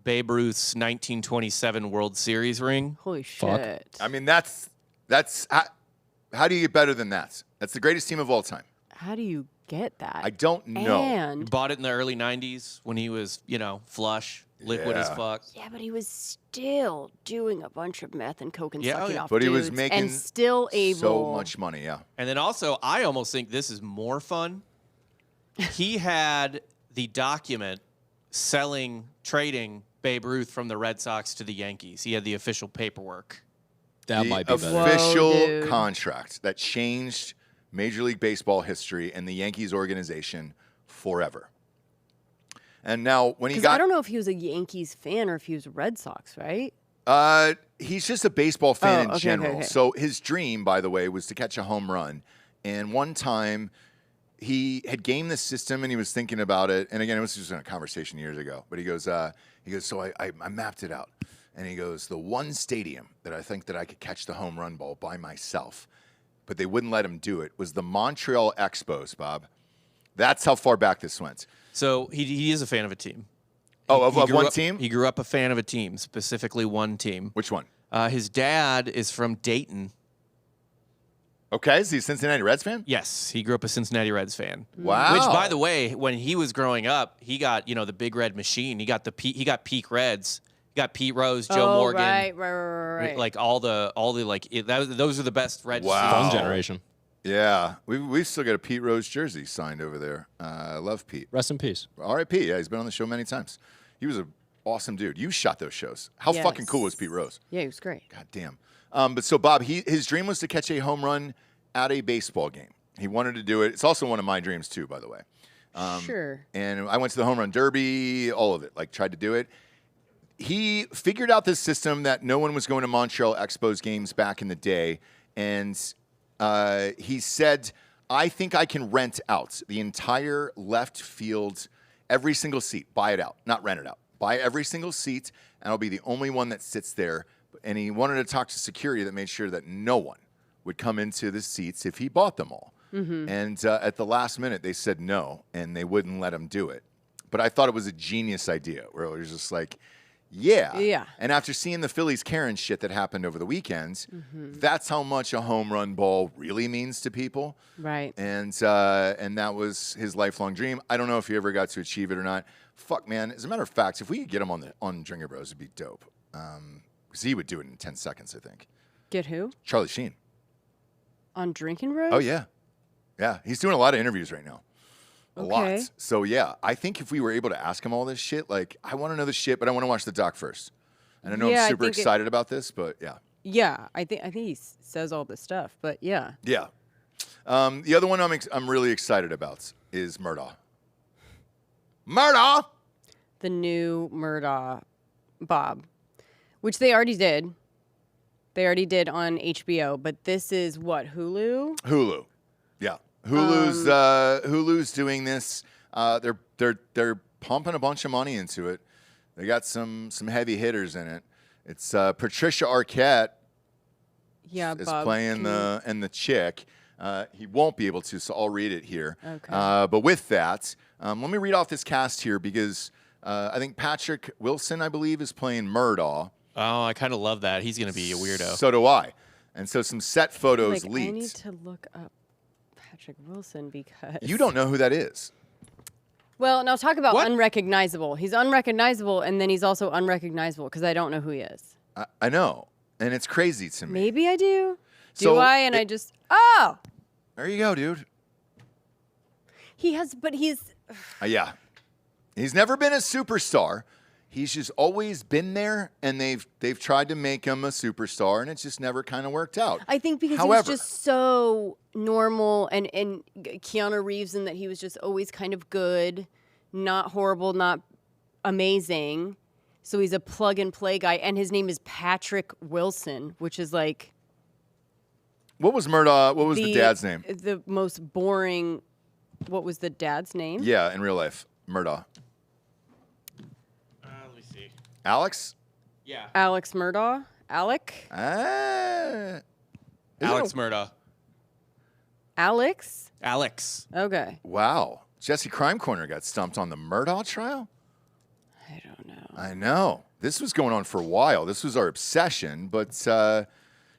Babe Ruth's 1927 World Series ring. Holy Fuck. shit. I mean, that's how do you get better than that? That's the greatest team of all time. How do you get that? I don't know. And Bought it in the early 90s when he was, flush, liquid as Yeah. fuck. yeah, but he was still doing a bunch of meth and coke and Yeah, oh sucking yeah. off But he was dudes making and still able so much money, yeah. And then also, I almost think this is more fun. He had the document trading Babe Ruth from the Red Sox to the Yankees. He had the official paperwork. That The might be better. official Whoa, dude. contract that changed Major League Baseball history and the Yankees organization forever. And now, when he Because got, I don't know if he was a Yankees fan or if he was a Red Sox, right? he's just a baseball fan Oh, in okay, general. okay. So his dream, by the way, was to catch a home run. And one time, he had gamed the system and he was thinking about it. And again, it was just in a conversation years ago. But he goes, so I mapped it out. And he goes, the one stadium that I think that I could catch the home run ball by myself, but they wouldn't let him do it, was the Montreal Expos, Bob. That's how far back this went. So he is a fan of a team. Oh, He of grew one up- team? He grew up a fan of a team, specifically one team. Which one? His dad is from Dayton. Okay, is he a Cincinnati Reds fan? Yes, he grew up a Cincinnati Reds fan. Wow. Which, by the way, when he was growing up, he got the Big Red Machine. He got Peak Reds. He got Pete Rose, Joe Morgan, Right. like all the those are the best Reds. Wow. Fun seasons. generation. Yeah, we've still got a Pete Rose jersey signed over there. I love Pete. Rest in peace. R.I.P. Yeah, he's been on the show many times. He was an awesome dude. You shot those shows. How Yes. fucking cool was Pete Rose? Yeah, he was great. God damn. But so Bob, his dream was to catch a home run at a baseball game. He wanted to do it. It's also one of my dreams too, by the way. Sure. And I went to the home run derby, all of it. Like tried to do it. He figured out this system that no one was going to Montreal Expos games back in the day, and he said, I think I can rent out the entire left field, every single seat, buy it out, not rent it out. Buy every single seat and I'll be the only one that sits there. And he wanted to talk to security that made sure that no one would come into the seats if he bought them all. And at the last minute, they said no, and they wouldn't let him do it. But I thought it was a genius idea, where it was just like, yeah. And after seeing the Phillies Karen shit that happened over the weekends, that's how much a home run ball really means to people. Right. And that was his lifelong dream. I don't know if he ever got to achieve it or not. Fuck, man. As a matter of fact, if we could get him on Drinkin' Bros, it'd be dope. Because he would do it in 10 seconds, I think. Get who? Charlie Sheen. On Drinkin' Bros? Oh, yeah. Yeah, he's doing a lot of interviews right now. A lot. So, yeah, I think if we were able to ask him all this shit, like, I want to know the shit, but I want to watch the doc first. And I know I'm super excited about this, but yeah. Yeah, I think he says all this stuff, but yeah. Yeah. The other one I'm really excited about is Murdaugh. Murdaugh! The new Murdaugh Bob, which they already did. They already did on HBO, but this is what, Hulu? Hulu. Yeah. Hulu's doing this. They're pumping a bunch of money into it. They got some heavy hitters in it. It's Patricia Arquette is Bob, playing the chick. He won't be able to, so I'll read it here. Okay. But with that, let me read off this cast here because I think Patrick Wilson, I believe, is playing Murdaugh. Oh, I kind of love that. He's going to be a weirdo. So do I. And so some set photos leaked. I need to look up Patrick Wilson because... You don't know who that is. Well, now talk about unrecognizable. He's unrecognizable, and then he's also unrecognizable because I don't know who he is. I know, and it's crazy to me. Maybe I do. So do I? And I just... Oh! There you go, dude. He has... But he's... Yeah. He's never been a superstar. He's just always been there, and they've tried to make him a superstar, and it's just never kind of worked out. I think because he was just so normal, and Keanu Reeves, in that he was just always kind of good, not horrible, not amazing. So he's a plug-and-play guy, and his name is Patrick Wilson, which is like... What was Murdaugh? What was the dad's name? The most boring... What was the dad's name? Yeah, in real life. Murdaugh. Let me see. Alex? Yeah. Alex Murdaugh? Alec? Alex Murdaugh. Alex? Okay. Wow. Jesse Crime Corner got stumped on the Murdaugh trial? I don't know. I know. This was going on for a while. This was our obsession. But,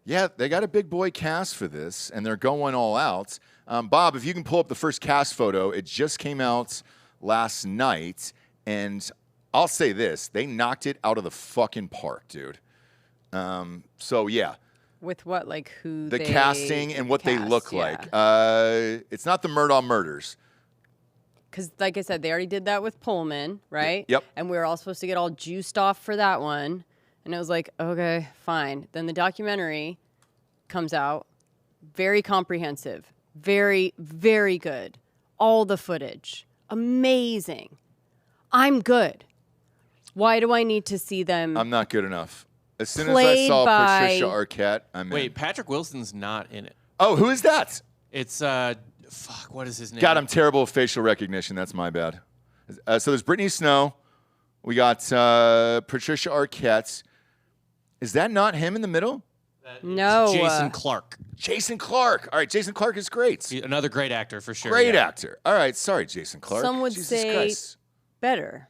yeah, they got a big boy cast for this, and they're going all out. Bob, if you can pull up the first cast photo, it just came out last night, and I'll say this. They knocked it out of the fucking park, dude. So, yeah. With what, like who the they casting and what cast, they look yeah. like. It's not the Murdaugh murders. Because, like I said, they already did that with Pullman, right? Yep. And we were all supposed to get all juiced off for that one. And it was like, okay, fine. Then the documentary comes out. Very comprehensive. Very, very good. All the footage. Amazing. I'm good. Why do I need to see them? I'm not good enough. As soon as I saw Patricia Arquette, I'm in. Wait, Patrick Wilson's not in it. Oh, who is that? It's, fuck, what is his name? God, I'm terrible at facial recognition. That's my bad. So there's Brittany Snow. We got Patricia Arquette. Is that not him in the middle? No. Jason Clarke. Jason Clarke. All right, Jason Clarke is great. Another great actor for sure. Great actor. All right, sorry, Jason Clarke. Some would Jesus say Christ. better.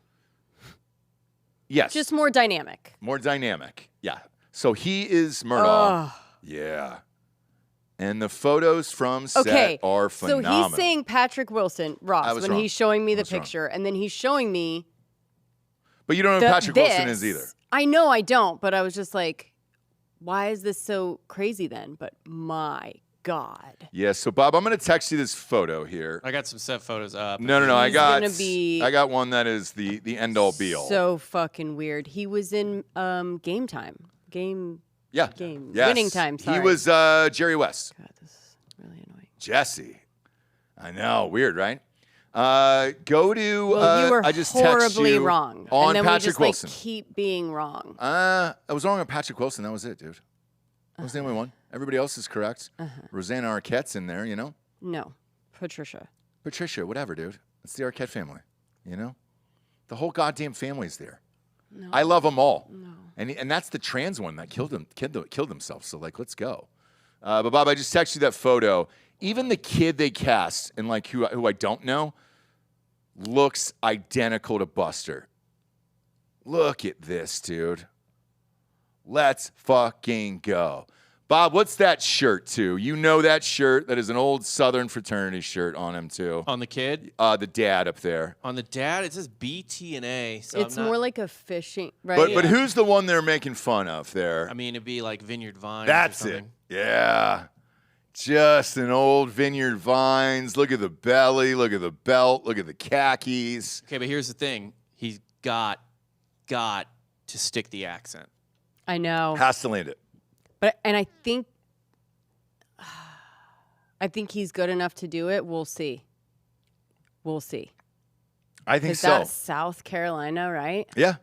Yes. Just more dynamic. More dynamic. Yeah. So he is Murdaugh. Yeah. And the photos from set are phenomenal. So he's saying Patrick Wilson, Ross, when wrong. he's showing me I the was wrong. picture, and then he's showing me. But you don't know who Patrick Wilson is either. I know I don't, but I was just like, why is this so crazy then? But my God. Yeah, so Bob, I'm going to text you this photo here. I got some set photos up. No. I He's got gonna be one that is the end all be all. So fucking weird. He was in Game Time. Yes. Winning Time, sorry. He was Jerry West. God, this is really annoying. Jesse. I know, weird, right? Go to Well, you were I just text horribly you wrong. on and then Patrick we just Wilson. Like, keep being wrong. I was wrong on Patrick Wilson. That was it, dude. That was the only one. Everybody else is correct. Rosanna Arquette's in there, you know? No. Patricia. Patricia, whatever, dude. It's the Arquette family, you know? The whole goddamn family's there. No. I love them all. No. And that's the trans one that killed himself. So like, let's go. But Bob, I just texted you that photo. Even the kid they cast and like who I don't know looks identical to Buster. Look at this, dude. Let's fucking go. Bob, what's that shirt too? You know that shirt? That is an old Southern fraternity shirt on him too. On the kid? The dad up there. On the dad, it says BT&A. So It's more like a fishing, right? But who's the one they're making fun of there? I mean, it'd be like Vineyard Vines. That's or it. something. Yeah. Just an old Vineyard Vines. Look at the belly. Look at the belt. Look at the khakis. Okay, but here's the thing. He's got to stick the accent. I know. Has to land it. And I think he's good enough to do it. We'll see. I think 'Cause so. that's South Carolina, right? Yeah.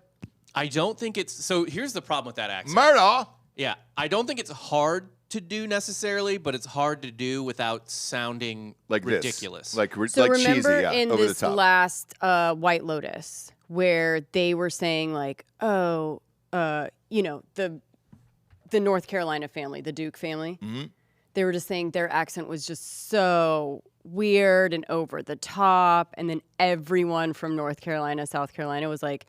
I don't think it's so. Here's the problem with that accent. Murdaugh. Yeah, I don't think it's hard to do necessarily, but it's hard to do without sounding Like ridiculous. this. Like So cheesy, remember yeah. in Over this the top. last White Lotus where they were saying like, oh, the North Carolina family, the Duke family, they were just saying their accent was just so weird and over the top. And then everyone from North Carolina, South Carolina was like,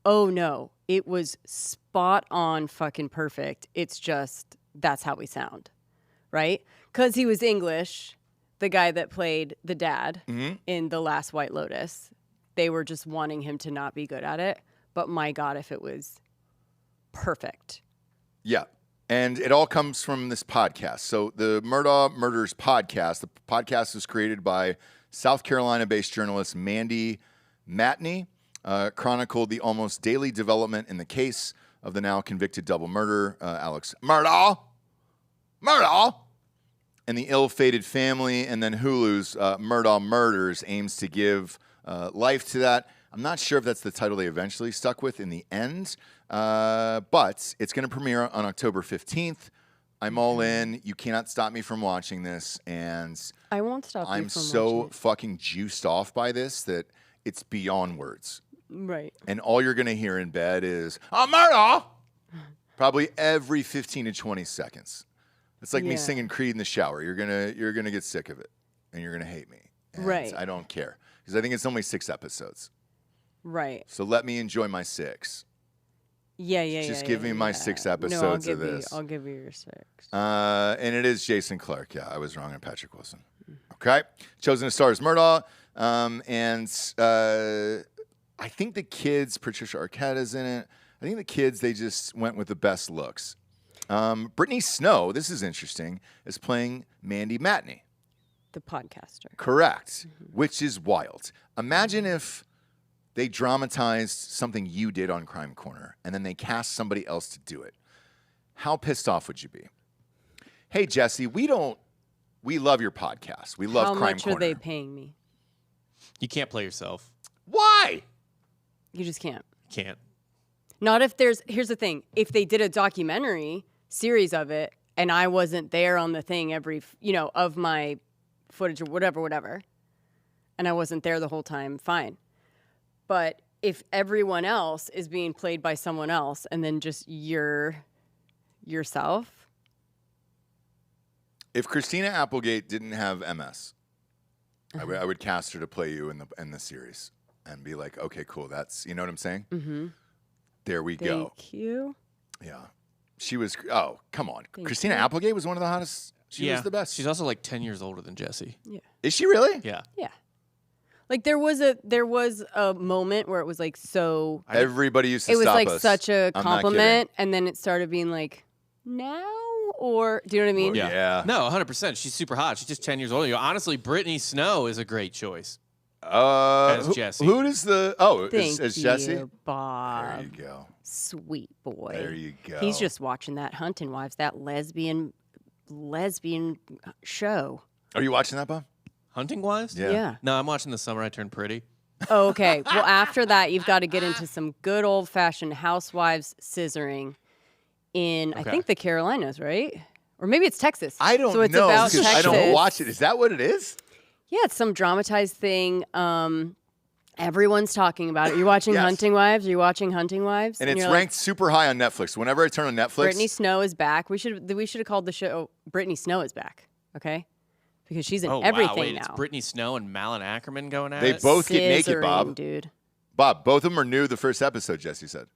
oh no, it was spot on fucking perfect. It's just, that's how we sound, right? Because he was English, the guy that played the dad in the last White Lotus. They were just wanting him to not be good at it. But my God, if it was perfect. Yeah. And it all comes from this podcast. So the Murdaugh Murders podcast, the podcast was created by South Carolina-based journalist Mandy Matney, chronicled the almost daily development in the case of the now convicted double murder, Alex Murdaugh, and the ill-fated family. And then Hulu's Murdaugh Murders aims to give life to that. I'm not sure if that's the title they eventually stuck with in the end, but it's going to premiere on October 15th. I'm all in. You cannot stop me from watching this, and I won't stop you I'm from so watching it. fucking juiced off by this that it's beyond words. Right. And all you're going to hear in bed is, oh, Murdaugh! Probably every 15 to 20 seconds. It's like me Yeah. singing Creed in the shower. You're gonna get sick of it, and you're going to hate me. And Right. I don't care, because I think it's only 6 episodes. Right. So let me enjoy my 6. Yeah. Just give me my 6 episodes of this. I'll give you your 6. And it is Jason Clarke. Yeah, I was wrong on Patrick Wilson. Okay. Chosen to star as Murdaugh. I think the kids, Patricia Arquette is in it. I think the kids, they just went with the best looks. Brittany Snow, this is interesting, is playing Mandy Matney. The podcaster. Correct. Which is wild. Imagine if they dramatized something you did on Crime Corner and then they cast somebody else to do it. How pissed off would you be? Hey, Jesse, we love your podcast. We love How Crime much Corner. are they paying me? You can't play yourself. Why? You just can't. Can't. Not if here's the thing. If they did a documentary series of it and I wasn't there on the thing of my footage or whatever, and I wasn't there the whole time, fine. But if everyone else is being played by someone else and then just yourself. If Christina Applegate didn't have MS, I would cast her to play you in the series and be like, okay, cool. That's, you know what I'm saying? Mm-hmm. There we go. Thank you. Yeah. She was, oh, come on. Thank Christina you. Applegate was one of the hottest. She was the best. She's also like 10 years older than Jesse. Yeah. Is she really? Yeah. Yeah. Like there was a moment where it was like so. Everybody used to It was stop like us. such a I'm not compliment, and then it started being like, now or do you know what I mean? Well, yeah. No, 100%. She's super hot. She's just 10 years older. Honestly, Brittany Snow is a great choice. As Jessie. Who does the? Oh, Thank is you, Jessie? Bob. There you go. Sweet boy. There you go. He's just watching that Hunting Wives, that lesbian show. Are you watching that, Bob? Hunting Wives? Yeah. No, I'm watching The Summer I Turned Pretty. Oh, okay. Well, after that, you've got to get into some good old-fashioned housewives scissoring in, I Okay. think, the Carolinas, right? Or maybe it's Texas. I don't so it's know about because Texas. I don't watch it. Is that what it is? Yeah, it's some dramatized thing. Everyone's talking about it. You're watching Yes. Hunting Wives? Are you watching Hunting Wives? And it's you're ranked super high on Netflix. Whenever I turn on Netflix, Brittany Snow is back. We should have called the show Brittany Snow is back, okay? Because she's in everything wow, wait, now. it's Brittany Snow and Malin Ackerman going at they it? both get naked, Scissoring, Bob. dude. Bob, both of them are new the first episode, Jesse said.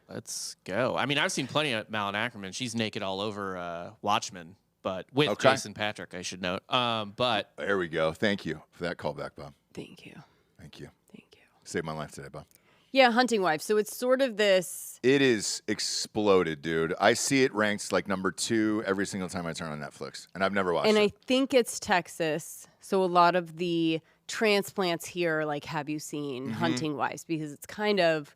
Let's go. I mean, I've seen plenty of Malin Ackerman. She's naked all over Watchmen, but with Okay. Jason Patrick, I should note. But There we go. Thank you for that callback, Bob. Thank you. Thank you. Thank you. Saved my life today, Bob. Yeah, Hunting Wives. So it's sort of this. It is exploded, dude. I see it ranked like number 2 every single time I turn on Netflix, and I've never watched And it. I think it's Texas. So a lot of the transplants here are like, have you seen Mm-hmm. Hunting Wives? Because it's kind of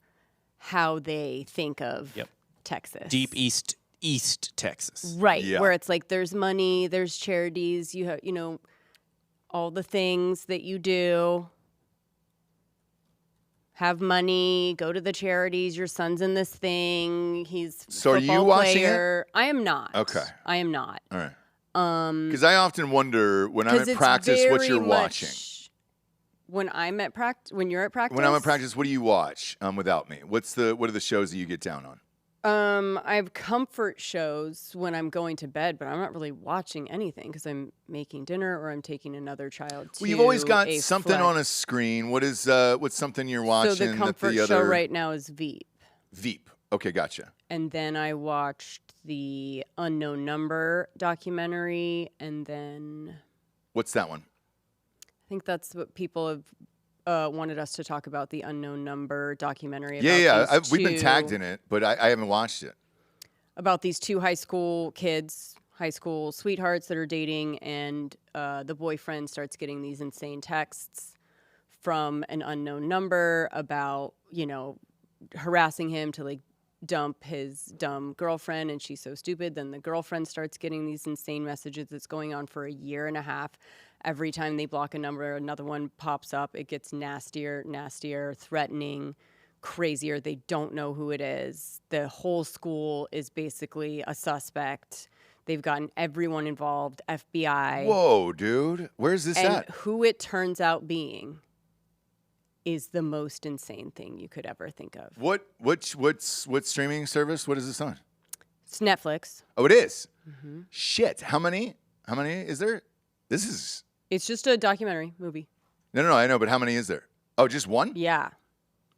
how they think of Yep. Texas. deep East Texas. Right. Yeah. Where it's like there's money, there's charities, you have, all the things that you do. Have money, go to the charities. Your son's in this thing. He's So are you football watching it? player. I am not. Okay. I am not. All right. Because I often wonder when I'm 'Cause at it's practice what very you're watching. much- When you're at practice. When I'm at practice, what do you watch without me? What are the shows that you get down on? I have comfort shows when I'm going to bed, but I'm not really watching anything because I'm making dinner or I'm taking another child to Well, you've always got a something flex. on a screen. What's something you're watching? So the comfort that the show other right now is Veep. Veep. Okay, gotcha. And then I watched the Unknown Number documentary, and then What's that one? I think that's what people have wanted us to talk about, the Unknown Number documentary. Yeah. About these We've been two- tagged in it, but I haven't watched it. About these two high school kids, high school sweethearts that are dating, and the boyfriend starts getting these insane texts from an unknown number about, harassing him to like dump his dumb girlfriend, and she's so stupid. Then the girlfriend starts getting these insane messages that's going on for a year and a half. Every time they block a number, another one pops up. It gets nastier, threatening, crazier. They don't know who it is. The whole school is basically a suspect. They've gotten everyone involved, FBI. Whoa, dude. Where's this And at? who it turns out being is the most insane thing you could ever think of. What streaming service? What is this on? It's Netflix. Oh, it is? Mm-hmm. Shit. How many is there? This is It's just a documentary movie. No, I know, but how many is there? Oh, just one? Yeah.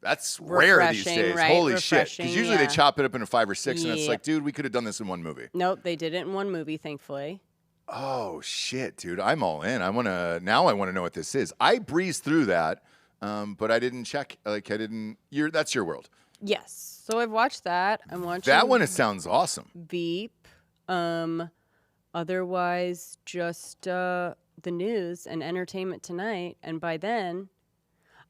That's rare these Refreshing, days. right? Holy shit. Refreshing, Because usually they yeah. chop it up into 5 or 6, and it's Yeah. like, dude, we could have done this in one movie. Nope, they did it in one movie, thankfully. Oh, shit, dude. I'm all in. I want to know what this is. I breezed through that, but I didn't check. That's your world. Yes. So I've watched that. I'm watching That one, it sounds awesome. Veep. Otherwise, just the news and Entertainment Tonight. And by then,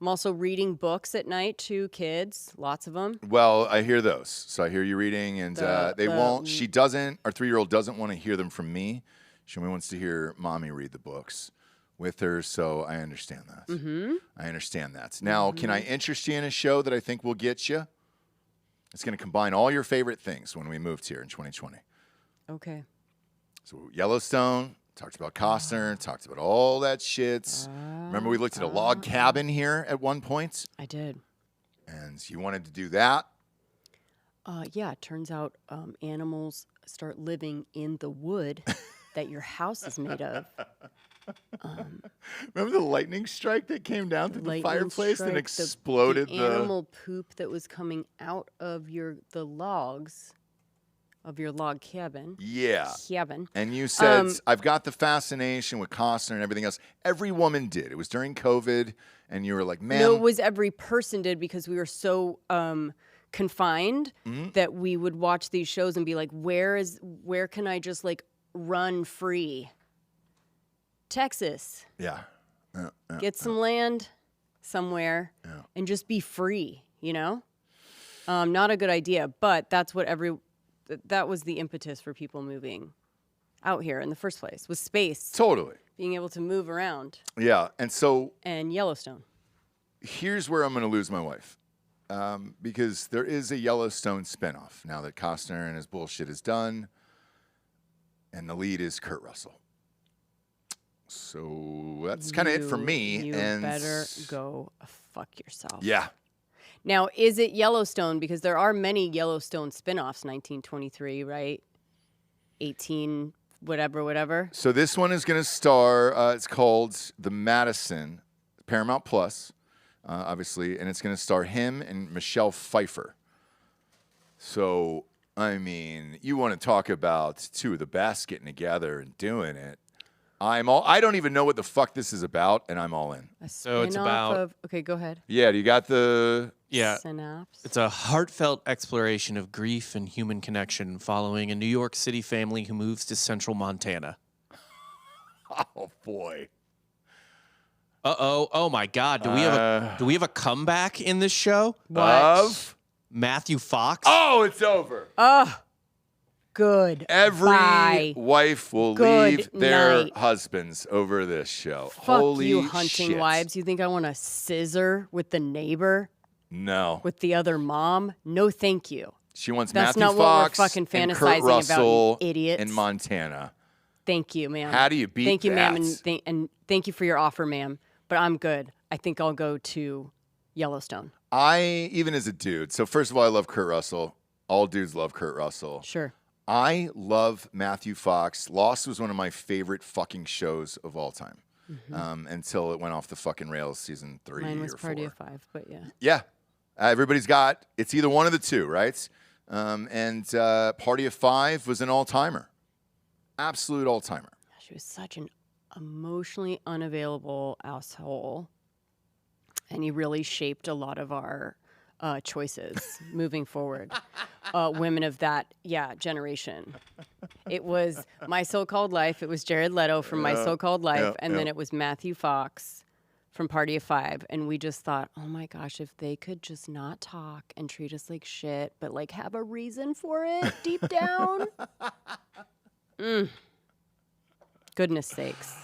I'm also reading books at night to kids, lots of them. Well, I hear those. So I hear you reading, and our 3-year-old doesn't want to hear them from me. She only wants to hear mommy read the books with her, so I understand that. Mm-hmm. I understand that. Now, can I interest you in a show that I think will get you? It's going to combine all your favorite things when we moved here in 2020. Okay. So Yellowstone, talked about Costner, talked about all that shit. Remember we looked at a log cabin here at one point? I did. And you wanted to do that? Yeah, it turns out animals start living in the wood that your house is made of. Remember the lightning strike that came down through the Lightning fireplace and strike, exploded the animal poop that was coming out of the logs of your log cabin. Yeah. Cabin. And you said, I've got the fascination with Costner and everything else. Every woman did. It was during COVID, and you were like, man. No, it was every person did because we were so confined that we would watch these shows and be like, where can I just like run free? Texas. Yeah. Get some land somewhere and just be free, Not a good idea, but that's what that was the impetus for people moving out here in the first place, was space. Totally. Being able to move around. Yeah. And so And Yellowstone. here's where I'm going to lose my wife. Because there is a Yellowstone spinoff now that Costner and his bullshit is done. And the lead is Kurt Russell. So that's kind of it for me. You and better go fuck yourself. Yeah. Now, is it Yellowstone? Because there are many Yellowstone spinoffs. 1923, right? 18, whatever. So this one is going to star. It's called The Madison, Paramount Plus, obviously, and it's going to star him and Michelle Pfeiffer. So, I mean, you want to talk about two of the best getting together and doing it. I don't even know what the fuck this is about, and I'm all in. So it's about. Okay, go ahead. Yeah, do you got the? Yeah. Synapse. It's a heartfelt exploration of grief and human connection following a New York City family who moves to central Montana. Oh boy. Uh-oh. Oh my God. Do we have a comeback in this show? What? Of? Matthew Fox? Oh, it's over. Good. Every Bye. wife will Good leave their night. husbands over this show. Fuck Holy you, hunting shit. wives. You think I want to scissor with the neighbor, No. with the other mom? No, thank you. She wants That's Matthew not what we're Fox fucking and fantasizing Kurt about, Russell you idiots. in Montana. Thank you, ma'am. How do you beat Thank you, ma'am, that? and thank you for your offer, ma'am. But I'm good. I think I'll go to Yellowstone. Even as a dude, so first of all, I love Kurt Russell. All dudes love Kurt Russell. Sure. I love Matthew Fox. Lost was one of my favorite fucking shows of all time. Until it went off the fucking rails season 3 Mine was or Party 4. of 5, but yeah. Yeah. Everybody's got, it's either one of the two, right? Party of 5 was an all-timer. Absolute all-timer. She was such an emotionally unavailable asshole. And he really shaped a lot of our choices moving forward. Women of that, generation. It was My So-Called Life. It was Jared Leto from My So-Called Life. And then it was Matthew Fox from Party of 5. And we just thought, oh my gosh, if they could just not talk and treat us like shit, but like have a reason for it deep down. Goodness sakes.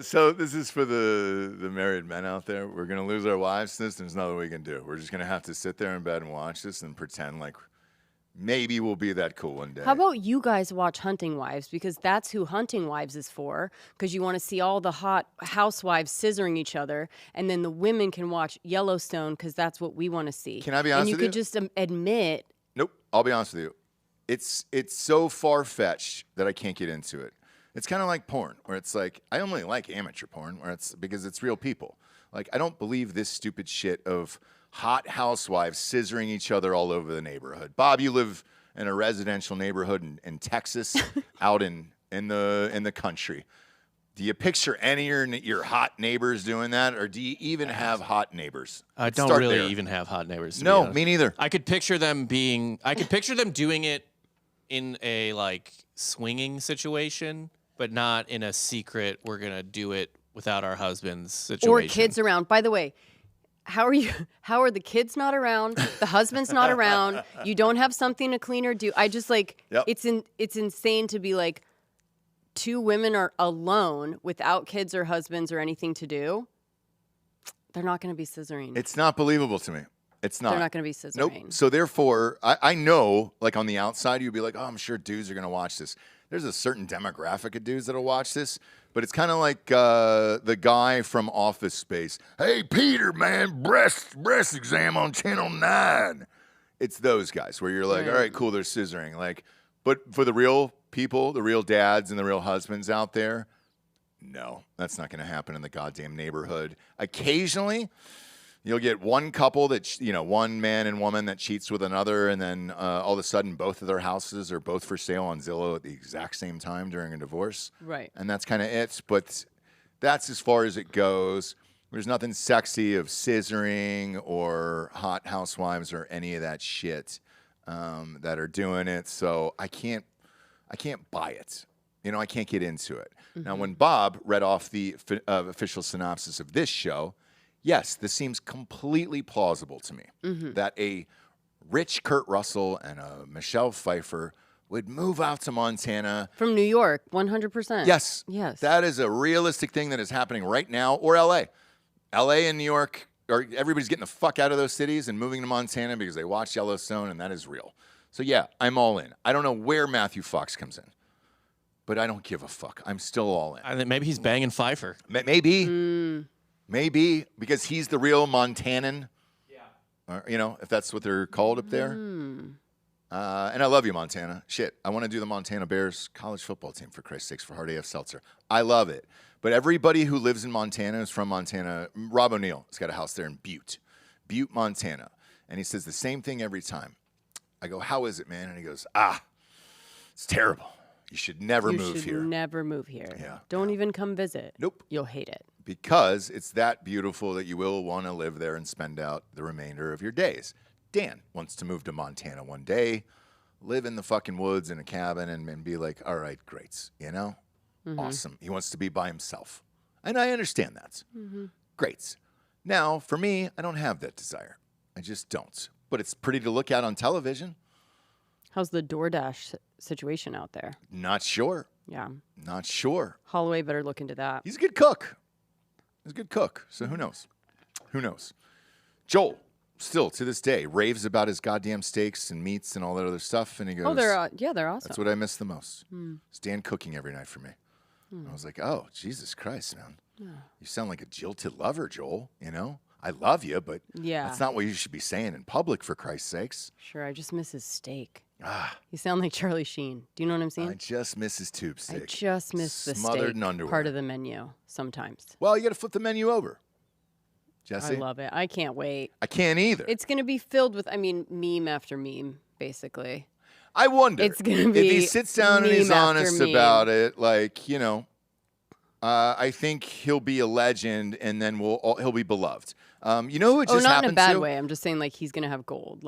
So this is for the married men out there. We're going to lose our wives to this. There's nothing we can do. We're just going to have to sit there in bed and watch this and pretend like maybe we'll be that cool one day. How about you guys watch Hunting Wives? Because that's who Hunting Wives is for. Because you want to see all the hot housewives scissoring each other. And then the women can watch Yellowstone because that's what we want to see. Can I be honest and you with you? could just admit. Nope. I'll be honest with you. It's so far-fetched that I can't get into it. It's kind of like porn, where it's like, I only like amateur porn, where it's because it's real people. Like, I don't believe this stupid shit of hot housewives scissoring each other all over the neighborhood. Bob, you live in a residential neighborhood in Texas, out in the country. Do you picture any of your hot neighbors doing that, or do you even have hot neighbors? I don't Start really there. even have hot neighbors. To be No, honest. me neither. I could picture them doing it in a like swinging situation, but not in a secret, we're going to do it without our husbands situation. Or kids around. By the way, how are the kids not around? The husband's not around. You don't have something to clean or do. I just like, it's insane to be like, two women are alone without kids or husbands or anything to do. They're not going to be scissoring. It's not believable to me. It's not. They're not going to be scissoring. Nope. So therefore, I know, like on the outside, you'd be like, oh, I'm sure dudes are going to watch this. There's a certain demographic of dudes that'll watch this, but it's kind of like the guy from Office Space. Hey, Peter, man, breast exam on channel 9. It's those guys where you're like, all right, cool, they're scissoring. Like, but for the real people, the real dads and the real husbands out there, no, that's not going to happen in the goddamn neighborhood. Occasionally, you'll get one couple that, one man and woman that cheats with another, and then all of a sudden both of their houses are both for sale on Zillow at the exact same time during a divorce. Right. And that's kind of it. But that's as far as it goes. There's nothing sexy of scissoring or hot housewives or any of that shit that are doing it. So I can't buy it. I can't get into it. Mm-hmm. Now, when Bob read off the official synopsis of this show, yes, this seems completely plausible to me that a rich Kurt Russell and a Michelle Pfeiffer would move out to Montana. From New York, 100%. Yes. Yes. That is a realistic thing that is happening right now, or L.A. L.A. and New York, or everybody's getting the fuck out of those cities and moving to Montana because they watch Yellowstone, and that is real. So, yeah, I'm all in. I don't know where Matthew Fox comes in. but I don't give a fuck. I'm still all in. I think maybe he's banging Pfeiffer. Maybe. Maybe, because he's the real Montanan. Yeah. Or, if that's what they're called up there. And I love you, Montana. Shit, I want to do the Montana Bears college football team, for Christ's sakes, for Hard AF Seltzer. I love it. But everybody who lives in Montana is from Montana. Rob O'Neill has got a house there in Butte, Montana. And he says the same thing every time. I go, how is it, man? And he goes, it's terrible. You should never move here. You should never move here. Yeah. Don't even come visit. Nope. You'll hate it. Because it's that beautiful that you will want to live there and spend out the remainder of your days. Dan wants to move to Montana one day, live in the fucking woods in a cabin and be like, all right, great, Awesome. He wants to be by himself. And I understand that. Great. Now, for me, I don't have that desire. I just don't. But it's pretty to look at on television. How's the DoorDash situation out there? Not sure. Yeah. Not sure. Holloway better look into that. He's a good cook. So who knows? Joel, still to this day, raves about his goddamn steaks and meats and all that other stuff. And he goes, they're awesome. That's what I miss the most. It's Dan cooking every night for me. I was like, oh, Jesus Christ, man. You sound like a jilted lover, Joel. I love you, but that's not what you should be saying in public, for Christ's sakes. Sure, I just miss his steak. You sound like Charlie Sheen. Do you know what I'm saying? I just miss his tube steak. I just miss the Smothered steak in underwear. part of the menu sometimes. Well, you got to flip the menu over, Jesse. I love it. I can't wait. I can't either. It's going to be filled with, meme after meme, basically. I wonder it's gonna be if he sits down and he's honest about it, I think he'll be a legend, and then he'll be beloved. You know who it just not happened in a bad to? way. I'm just saying, he's gonna have gold.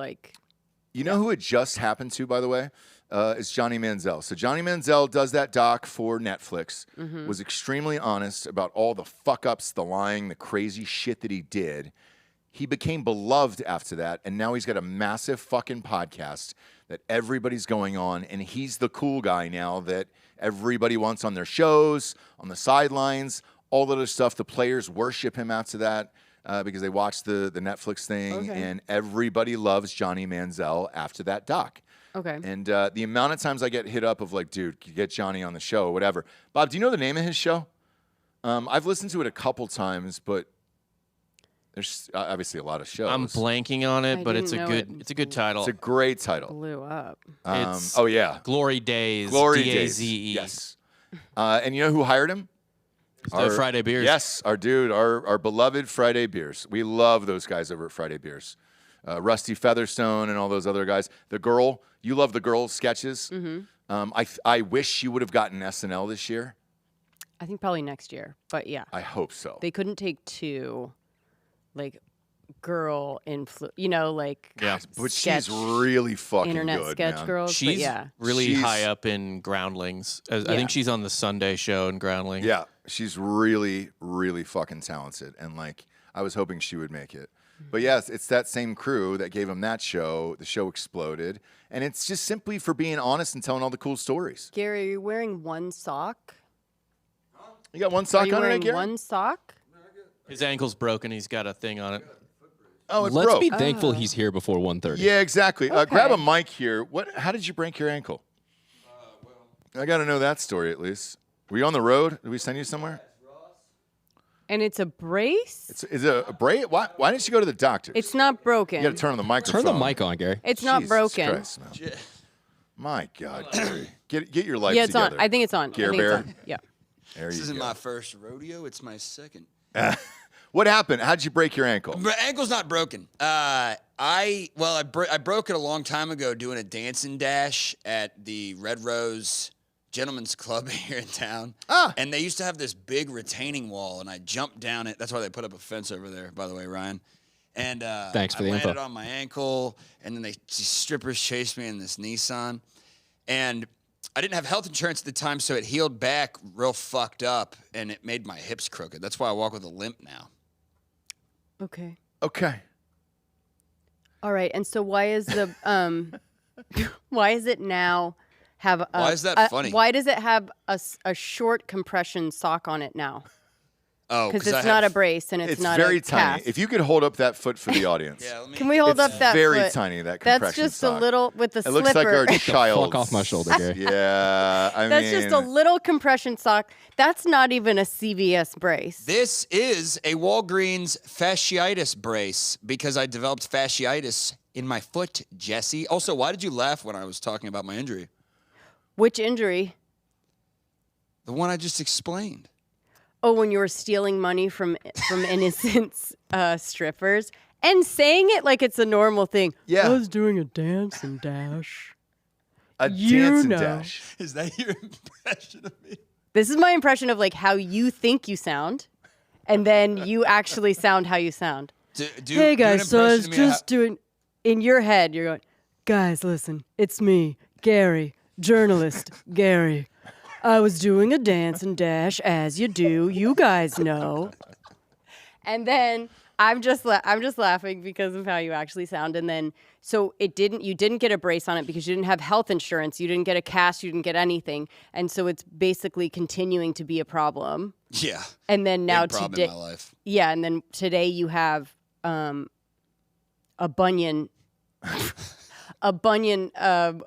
You know who it just happened to, by the way? Is Johnny Manziel. So Johnny Manziel does that doc for Netflix. Was extremely honest about all the fuck ups, the lying, the crazy shit that he did. He became beloved after that, and now he's got a massive fucking podcast that everybody's going on, and he's the cool guy now that everybody wants on their shows, on the sidelines, all that other stuff. The players worship him after that because they watch the Netflix thing, and everybody loves Johnny Manziel after that doc. Okay. And the amount of times I get hit up of dude, get Johnny on the show or whatever. Bob, do you know the name of his show? I've listened to it a couple times, but there's obviously a lot of shows. I'm blanking on it, but it's a good title. It's a great title. Blew up. It's oh yeah, Glory Days. Glory Days. Days. Yes. And you know who hired him? Our Friday Beers. Yes, our dude, our beloved Friday Beers. We love those guys over at Friday Beers. Rusty Featherstone and all those other guys. The girl, you love the girl sketches. I wish she would have gotten SNL this year. I think probably next year, but yeah. I hope so. They couldn't take two, girl but she's really fucking internet good, sketch man. girls. She's really She's- high up in Groundlings. I think she's on the Sunday show in Groundlings. Yeah, she's really, really fucking talented, and I was hoping she would make it. But yes, it's that same crew that gave him that show. The show exploded, and it's just simply for being honest and telling all the cool stories. Gary, are you wearing one sock? You got one sock Are you on wearing it, Gary? one sock? His ankle's broken. He's got a thing on it. Oh, it Let's broke. be thankful he's here before 1:30. Yeah, exactly. Okay. Grab a mic here. How did you break your ankle? I got to know that story at least. Were you on the road? Did we send you somewhere? And it's a brace? Is it a brace? Why didn't you go to the doctor? It's not broken. You got to turn on the microphone. Turn the mic on, Gary. It's not Jesus broken. Christ, man. My God, Gary. Get your life Yeah, it's together. on. I think it's on. Care I think Bear. It's on. Yeah. There This you isn't go. my first rodeo. It's my second. What happened? How'd you break your ankle? My ankle's not broken. I broke it a long time ago doing a dancing dash at the Red Rose Gentlemen's Club here in town. And they used to have this big retaining wall, and I jumped down it. That's why they put up a fence over there, by the way, Ryan. And Thanks for the I landed info. on my ankle, and then these strippers chased me in this Nissan. And I didn't have health insurance at the time, so it healed back real fucked up, and it made my hips crooked. That's why I walk with a limp now. Okay. Okay. All right. And so why is the why is it now have a, Why is that funny? Why does it have a short compression sock on it now? Oh, because it's not a brace and it's not very a tiny. cast. If you could hold up that foot for the audience. Yeah, let me. Can we hold up that very foot? tiny, that compression That's just sock. a little with the It slipper. looks like our child. Fuck off my shoulder, Gary. Yeah, I That's mean, just a little compression sock. That's not even a CVS brace. This is a Walgreens fasciitis brace because I developed fasciitis in my foot, Jesse. Also, why did you laugh when I was talking about my injury? Which injury? The one I just explained. Oh, when you were stealing money from innocent strippers and saying it like it's a normal thing. Yeah. I was doing a dance and dash. a you dance and know. dash. Is that your impression of me? This is my impression of like how you think you sound, and then you actually sound how you sound. Hey guys, so I was just doing. In your head, you're going, guys, listen, it's me, Gary, journalist Gary. I was doing a dance and dash as you do. You guys know. And then I'm just laughing because of how you actually sound. And then so you didn't get a brace on it because you didn't have health insurance. You didn't get a cast. You didn't get anything. And so it's basically continuing to be a problem. Yeah. And then now Big problem today, in my life. yeah. And then today you have a bunion,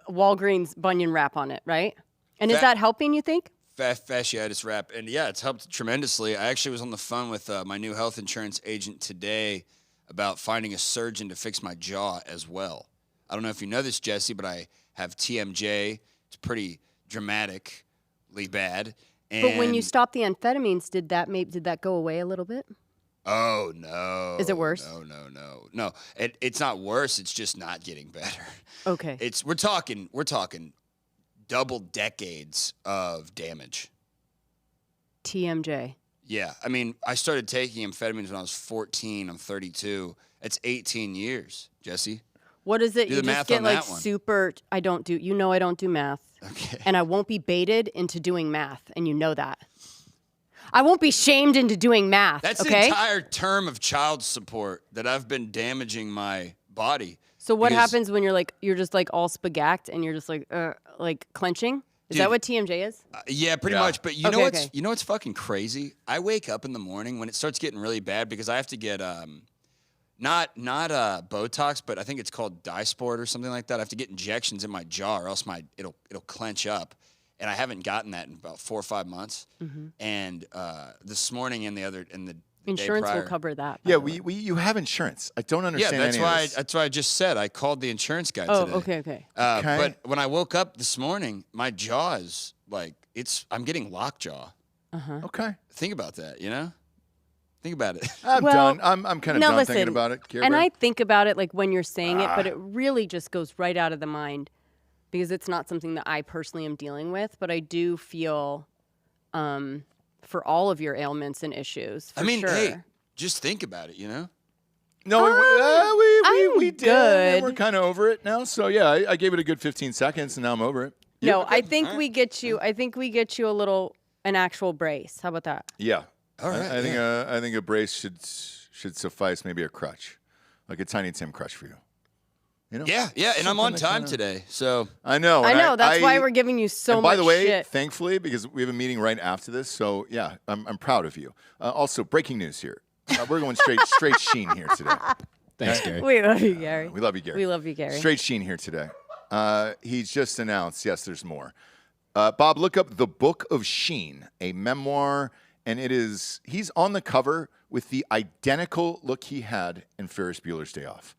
Walgreens bunion wrap on it, right? And is that helping, you think? Fasciitis wrap. And yeah, it's helped tremendously. I actually was on the phone with my new health insurance agent today about finding a surgeon to fix my jaw as well. I don't know if you know this, Jesse, but I have TMJ. It's pretty dramatically bad. And But when you stopped the amphetamines, did that go away a little bit? Oh, no. Is it worse? No. It's not worse. It's just not getting better. Okay. We're talking double decades of damage. TMJ. Yeah. I mean, I started taking amphetamines when I was 14. I'm 32. It's 18 years, Jesse. What is it? Do You the just math get on like that one. super. I don't do math. Okay. And I won't be baited into doing math, and you know that. I won't be shamed into doing math. That's okay? the entire term of child support that I've been damaging my body. So what because- happens when you're just like all spagacked and you're just like clenching? Is Dude, that what TMJ is? Yeah, pretty Yeah. much. But you Okay. know what's fucking crazy? I wake up in the morning when it starts getting really bad because I have to get not Botox, but I think it's called Dysport or something like that. I have to get injections in my jaw, or else it'll clench up. And I haven't gotten that in about 4 or 5 months. Mm-hmm. And this morning and the day Insurance will prior- cover that. by Yeah, the way. you have insurance. I don't Yeah, understand that's any of why this. that's why I just said I called the insurance guy Oh, today. okay. Okay. But when I woke up this morning, my jaw is like I'm getting lockjaw. Okay. Think about that, you know? Think about it. I'm Well, done. I'm kind of now done listen, thinking about it. Care And Bear? I think about it like when you're saying it, but it really just goes right out of the mind because it's not something that I personally am dealing with. But I do feel for all of your ailments and issues. For I mean, sure. hey, just think about it, you know? No, I'm we did. And good. we're kind of over it now. So yeah, I gave it a good 15 seconds, and now I'm over it. No, I think we get you. I think we get you an actual brace. How about that? Yeah. All right, I think a brace should suffice. Maybe a crutch, like a Tiny Tim crutch for you. You know? Yeah, and I'm on time today. So I know. I and know. That's why we're giving you so and much by the way, shit. thankfully, because we have a meeting right after this, so yeah, I'm proud of you. Also, breaking news here. We're going straight Sheen here today. Thanks, Gary. We love you, Gary. We love you, Gary. We love you, Gary. Straight Sheen here today. He's just announced, yes, there's more. Bob, look up The Book of Sheen, a memoir, and he's on the cover with the identical look he had in Ferris Bueller's Day Off.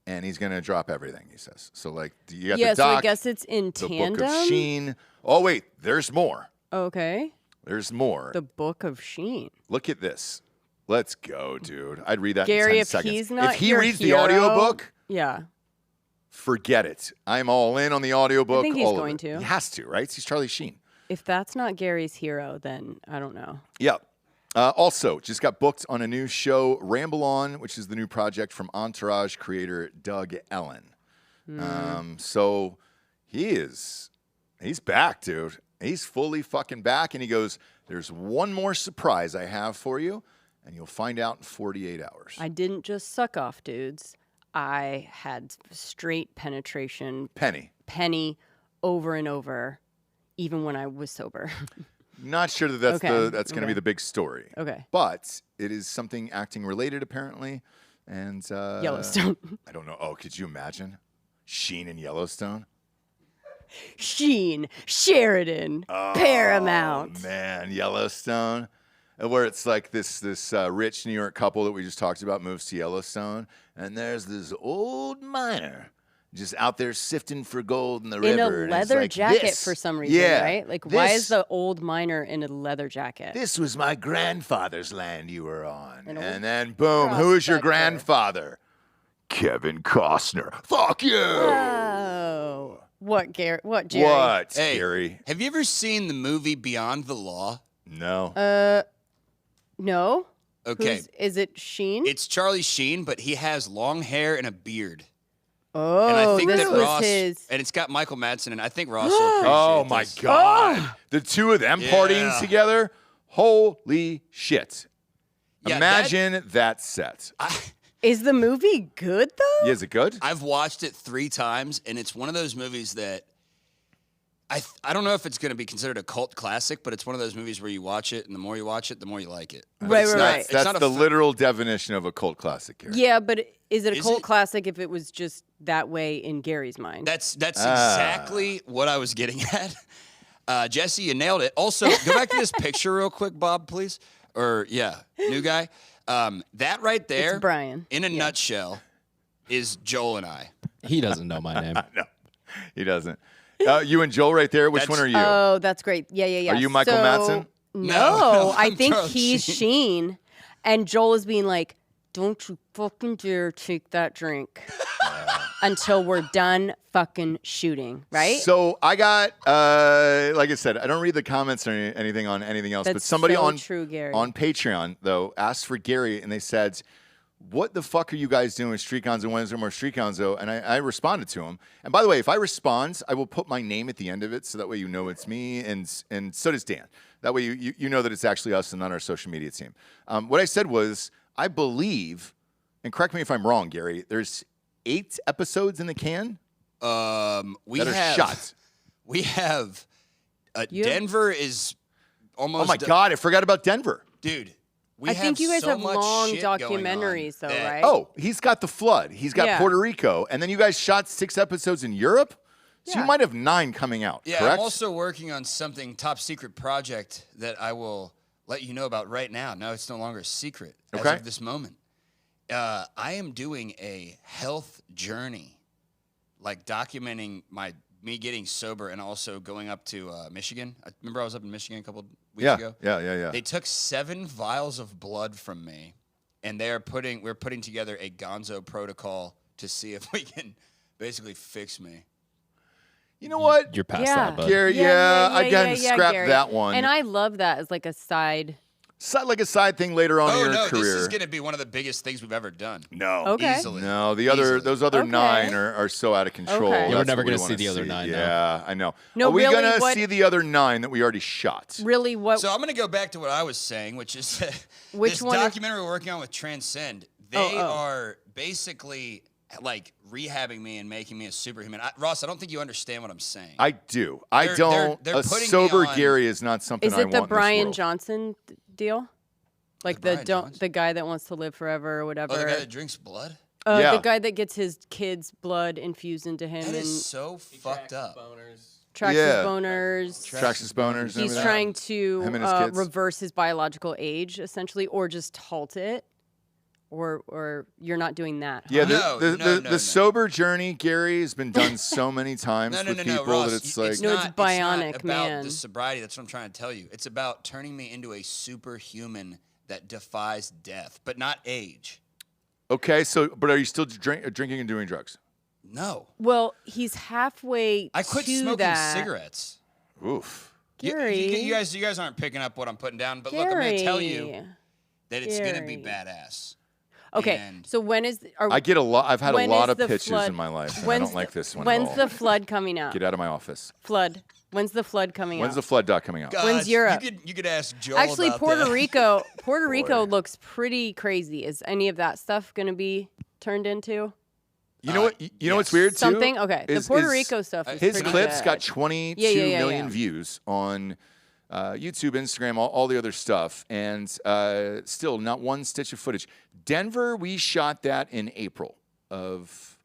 And he's going to drop everything, he says. So, like, you got the doc, so I guess it's in The tandem. Book of Sheen. Oh, wait, there's more. Okay. There's more. The Book of Sheen. Look at this. Let's go, dude. I'd read that Gary, in 10 if seconds. he's not if he your reads hero, the audiobook, yeah. forget it. I'm all in on the audiobook. I think he's all of going it. to. He has to, right? He's Charlie Sheen. If that's not Gary's hero, then I don't know. Yep. Also, just got booked on a new show, Ramble On, which is the new project from Entourage creator Doug Ellen. So he's back, dude. He's fully fucking back. And he goes, there's one more surprise I have for you, and you'll find out in 48 hours. I didn't just suck off dudes. I had straight penetration Penny. over and over, even when I was sober. Not sure that that's Okay. that's going to be the big story. Okay. But it is something acting related apparently, and Yellowstone. I don't know. Oh, could you imagine Sheen in Yellowstone? Sheen, Sheridan, Paramount. Oh man, Yellowstone, where it's like this rich New York couple that we just talked about moves to Yellowstone, and there's this old miner just out there sifting for gold in the In river. a and it's leather like, jacket this- for some reason, yeah, right? Like, why is this- the old miner in a leather jacket? This was my grandfather's land you were on. An old And then, boom, who is your prospector. grandfather? Kevin Costner. Fuck you. Oh. What, Gary? What, Jerry? What, Hey, Gary? have you ever seen the movie Beyond the Law? No. No? Okay. Is it Sheen? It's Charlie Sheen, but he has long hair and a beard. oh, And I think this that was Ross, his. and it's got Michael Madsen, and I think Ross will appreciate Oh, my this. God. The two of them partying Yeah. together? Holy shit. Yeah, Imagine that set. Is the movie good, though? Yeah, is it good? I've watched it 3 times, and it's one of those movies that I don't know if it's going to be considered a cult classic, but it's one of those movies where you watch it, and the more you watch it, the more you like it. But Right, it's right, not- right. it's That's not a the f- literal definition of a cult classic, Gary. Yeah, but is it a Is cult it? classic if it was just that way in Gary's mind? That's exactly what I was getting at. Jesse, you nailed it. Also, go back to this picture real quick, Bob, please. Or, new guy. That right there, Brian. in a nutshell, is Joel and I. He doesn't know my name. No, he doesn't. You and Joel right there. Which That's- one are you? Oh, that's great. Yeah. Are you Michael So- Madsen? No, I I'm think Charlie he's Sheen. Sheen, and Joel is being like, "Don't you fucking dare take that drink until we're done fucking shooting." Right? So I got, like I said, I don't read the comments or anything on anything else, but That's somebody so on true, Gary. on Patreon though asked for Gary, and they said, "What the fuck are you guys doing with Street Gonzo Wednesday more Street Gonzo?" And I responded to him. And by the way, if I respond, I will put my name at the end of it, so that way you know it's me, and so does Dan. That way you know that it's actually us and not our social media team. What I said was, I believe, and correct me if I'm wrong, Gary. There's 8 episodes in the can We that are have shot. We have You- Denver is almost. Oh my God, I forgot about Denver. dude! We I think you guys so have much long shit going on documentaries, though, that- right? Oh, he's got the flood. He's got Yeah. Puerto Rico, and then you guys shot 6 episodes in Europe. So Yeah. you might have 9 coming out. Yeah, correct? I'm also working on something top secret project that I will let you know about right now. No, it's no longer a secret as Okay. of this moment. I am doing a health journey, like documenting me getting sober and also going up to Michigan. I remember I was up in Michigan a couple weeks ago. Yeah. They took 7 vials of blood from me, and we're putting together a Gonzo protocol to see if we can basically fix me. You know what? You're past Yeah. that, bud. Gary, again, scrap Gary. that one. And I love that as like a side. Like a side thing later on in Oh your no, career. this is going to be one of the biggest things we've ever done. No. Okay. Easily. No, Easily. those other Okay. 9 are so out of control. Okay. Yeah, we're That's never what we gonna wanna see the other 9 now. Yeah, I know. No, are we really, gonna what- see the other 9 that we already shot? Really, what? So I'm going to go back to what I was saying, which is Which this one is- documentary we're working on with Transcend. They Oh. are basically like rehabbing me and making me a superhuman. Ross, I don't think you understand what I'm saying. I do. I They're- don't. they're a putting me sober on- Gary is not something Is I it want the in this Brian world. Johnson deal? Like The Brian Johnson? the guy that wants to live forever or whatever. Oh, the guy that drinks blood? Yeah. The guy that gets his kids' blood infused into him That and is so fucked up. tracks Yeah. his boners. Tracks his boners. and He's everything. trying to Him and his kids. reverse his biological age, essentially, or just halt it. Or you're not doing that. Yeah, huh? the sober journey, Gary, has been done so many times No, with people Ross, that it's like. No, it's not bionic, about man. the sobriety. That's what I'm trying to tell you. It's about turning me into a superhuman that defies death, but not age. Okay, but are you still drinking and doing drugs? No. Well, he's halfway I quit to smoking that. cigarettes. Oof. Gary. You guys aren't picking up what I'm putting down, but look, I'm going to tell you Gary. that it's going to be Gary. badass. Okay, And- so when is? I get a lot. I've had a when lot is of the pitches flood- in my life, and I when's don't like the- this one When's at all. the flood coming out? Get out of my office. Flood. When's the flood coming When's out? the flood doc coming out? God, When's Europe? You could ask Joel Actually, about Puerto that. Rico. Puerto Rico looks pretty crazy. Is any of that stuff going to be turned into You know what? You know what's yes. weird too? something? Okay, Is- the Puerto is Rico stuff. Is His pretty clips good. got 22 Yeah. million views on YouTube, Instagram, all the other stuff, and still not one stitch of footage. Denver, we shot that in April of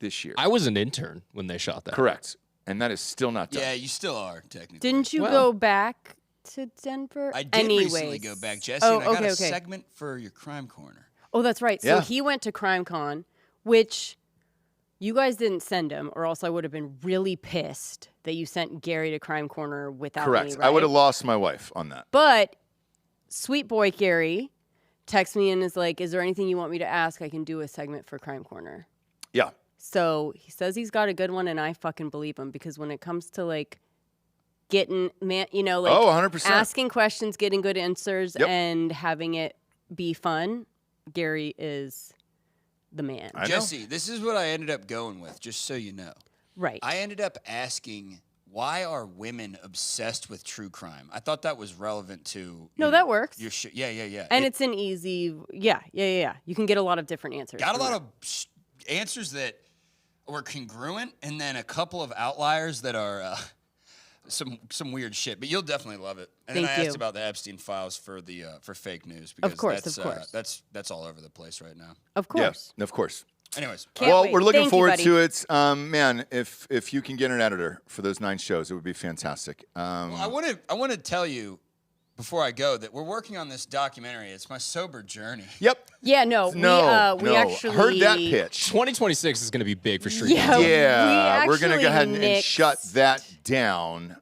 this year. I was an intern when they shot that. Correct. And that is still not done. Yeah, you still are, technically. Didn't you go back to Denver? I did recently go back, Jesse, and I got a segment for your Crime Corner. Oh, that's right. Yeah. So he went to CrimeCon, which you guys didn't send him, or else I would have been really pissed that you sent Gary to Crime Corner without Correct. me, right? I would have lost my wife on that. But sweet boy Gary texts me and is like, is there anything you want me to ask? I can do a segment for Crime Corner. Yeah. So he says he's got a good one, and I fucking believe him, because when it comes to like getting, you know, like 100%. asking questions, getting good answers, and having it be fun, Gary is the man. Jesse, this is what I ended up going with, just so you know. Right. I ended up asking, why are women obsessed with true crime? I thought that was relevant to that works. Your yeah. And it's an easy, yeah. You can get a lot of different answers. Got a lot of answers that were congruent, and then a couple of outliers that are some weird shit. But you'll definitely love it. And then I asked about the Epstein files for the for fake news, because of course. That's all over the place right now. Of course. Yeah, of course. Anyways, Can't we're looking Thank forward you, to it. Man, if you can get an editor for those 9 shows, it would be fantastic. Well, I want to tell you before I go that we're working on this documentary. It's my sober journey. Yep. Yeah, we actually heard that pitch. 2026 is going to be big for Street Yeah, Gonzo. Yeah, we're gonna go ahead and nixed- shut that down.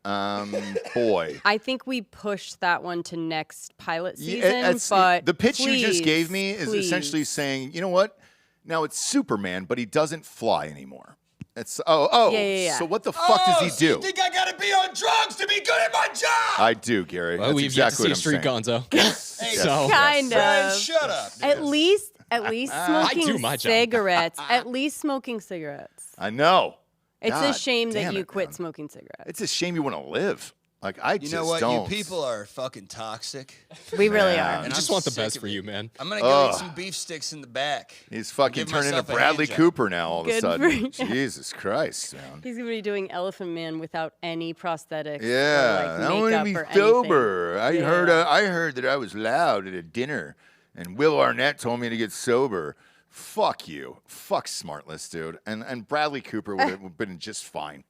Boy. I think we pushed that one to next pilot season, It's- but the pitch you just please, gave me is essentially saying, you know what? Now it's Superman, but he doesn't fly anymore. It's Yeah. So what the fuck does he do? You think I gotta be on drugs to be good at my job? I do, Gary. Well, That's we've exactly yet what to see I'm Street saying. Gonzo. Hey, So kind Brian, of. shut up. At least smoking do my job. cigarettes. At least smoking cigarettes. I know. It's God a shame that damn you it, quit man. smoking cigarettes. It's a shame you want to live. Like I You just know what? don't. You people are fucking toxic. We really Yeah. are. And just I'm want the sick best of for it. you, man. I'm gonna go eat some beef sticks in the back. He's fucking Give turning into myself a Bradley hand job. Cooper now all of a Good sudden. for you. Jesus Christ, man. He's gonna be doing Elephant Man without any prosthetics. Yeah, or, like, I want to makeup be or sober. anything. I heard that I was loud at a dinner, and Will Arnett told me to get sober. Fuck you. Fuck Smartless, dude. And Bradley Cooper would have been just fine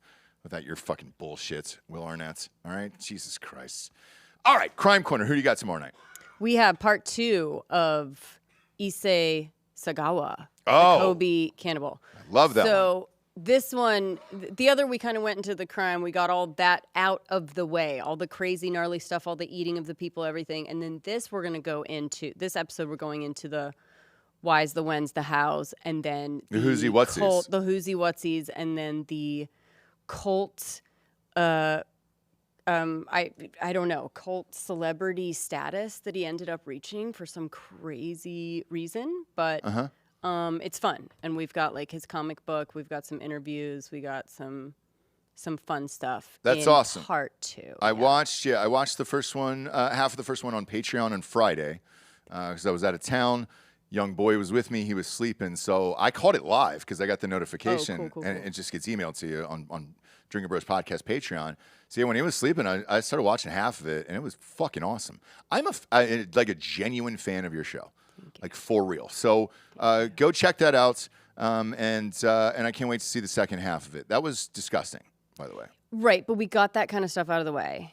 without your fucking bullshit, Will Arnett. All right? Jesus Christ. All right, Crime Corner. Who do you got tomorrow night? We have part 2 of Issei Sagawa, Oh. the Kobe cannibal. Love that So this one, the other, we kind of went into the crime. We got all that out of the way, all the crazy, gnarly stuff, all the eating of the people, everything. And then this episode, we're going into the whys, the whens, the hows, and then The who'sy whatsies. the who'sy whatsies, and then the cult. I don't know, cult celebrity status that he ended up reaching for some crazy reason, but it's fun. And we've got like his comic book, we've got some interviews, we got some fun stuff. That's in awesome. Part 2. I watched the first one, half of the first one on Patreon on Friday, because I was out of town. Young boy was with me. He was sleeping. So I caught it live because I got the notification. Cool. And it just gets emailed to you on Drinkin Bros Podcast Patreon. So yeah, when he was sleeping, I started watching half of it, and it was fucking awesome. I'm like a genuine fan of your show, like for real. So go check that out, and I can't wait to see the second half of it. That was disgusting, by the way. Right, but we got that kind of stuff out of the way.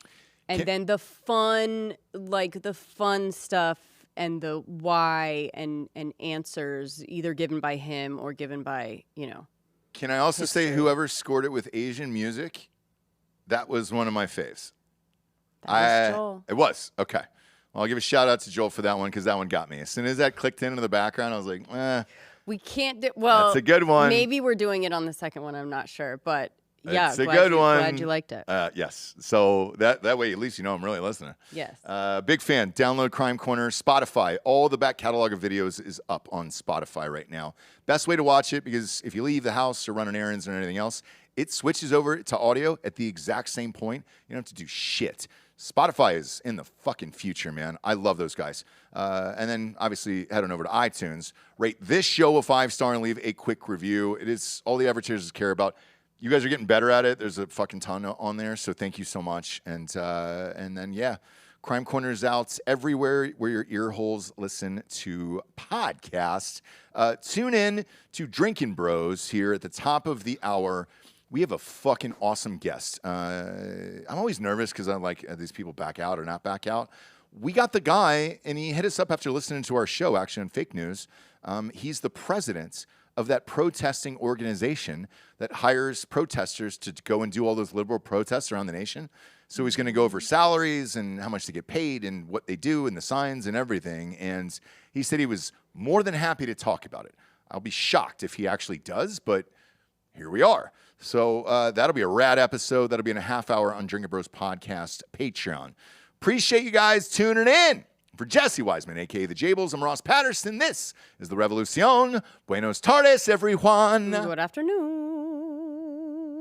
And then the fun stuff and the why and answers either given by him or given by, Can I also say whoever scored it with Asian music, that was one of my faves. That was Joel. It was. Okay. Well, I'll give a shout out to Joel for that one because that one got me. As soon as that clicked into the background, I was like, We can't do, well. That's a good one. Maybe we're doing it on the second one, I'm not sure. But yeah, it's a good one. Glad you liked it. Yes. So that way, at least you know I'm really listening. Yes. Big fan. Download Crime Corner, Spotify. All the back catalog of videos is up on Spotify right now. Best way to watch it, because if you leave the house or running errands or anything else, it switches over to audio at the exact same point. You don't have to do shit. Spotify is in the fucking future, man. I love those guys. And then, obviously, head on over to iTunes. Rate this show a 5-star and leave a quick review. It is all the advertisers care about. You guys are getting better at it. There's a fucking ton on there, so thank you so much. And then, yeah, Crime Corner is out everywhere where your ear holes listen to podcasts. Tune in to Drinkin' Bros here at the top of the hour. We have a fucking awesome guest. I'm always nervous because I'm like, these people back out or not back out. We got the guy, and he hit us up after listening to our show, actually, on Fake News. He's the president of that protesting organization that hires protesters to go and do all those liberal protests around the nation. So he's going to go over salaries and how much they get paid and what they do and the signs and everything. And he said he was more than happy to talk about it. I'll be shocked if he actually does, but here we are. So that'll be a rad episode. That'll be in a half hour on Drinkin' Bros Podcast Patreon. Appreciate you guys tuning in. For Jessie Wiseman, a.k.a. The Jables, I'm Ross Patterson. This is The Revolucion. Buenos tardes, everyone. Good afternoon.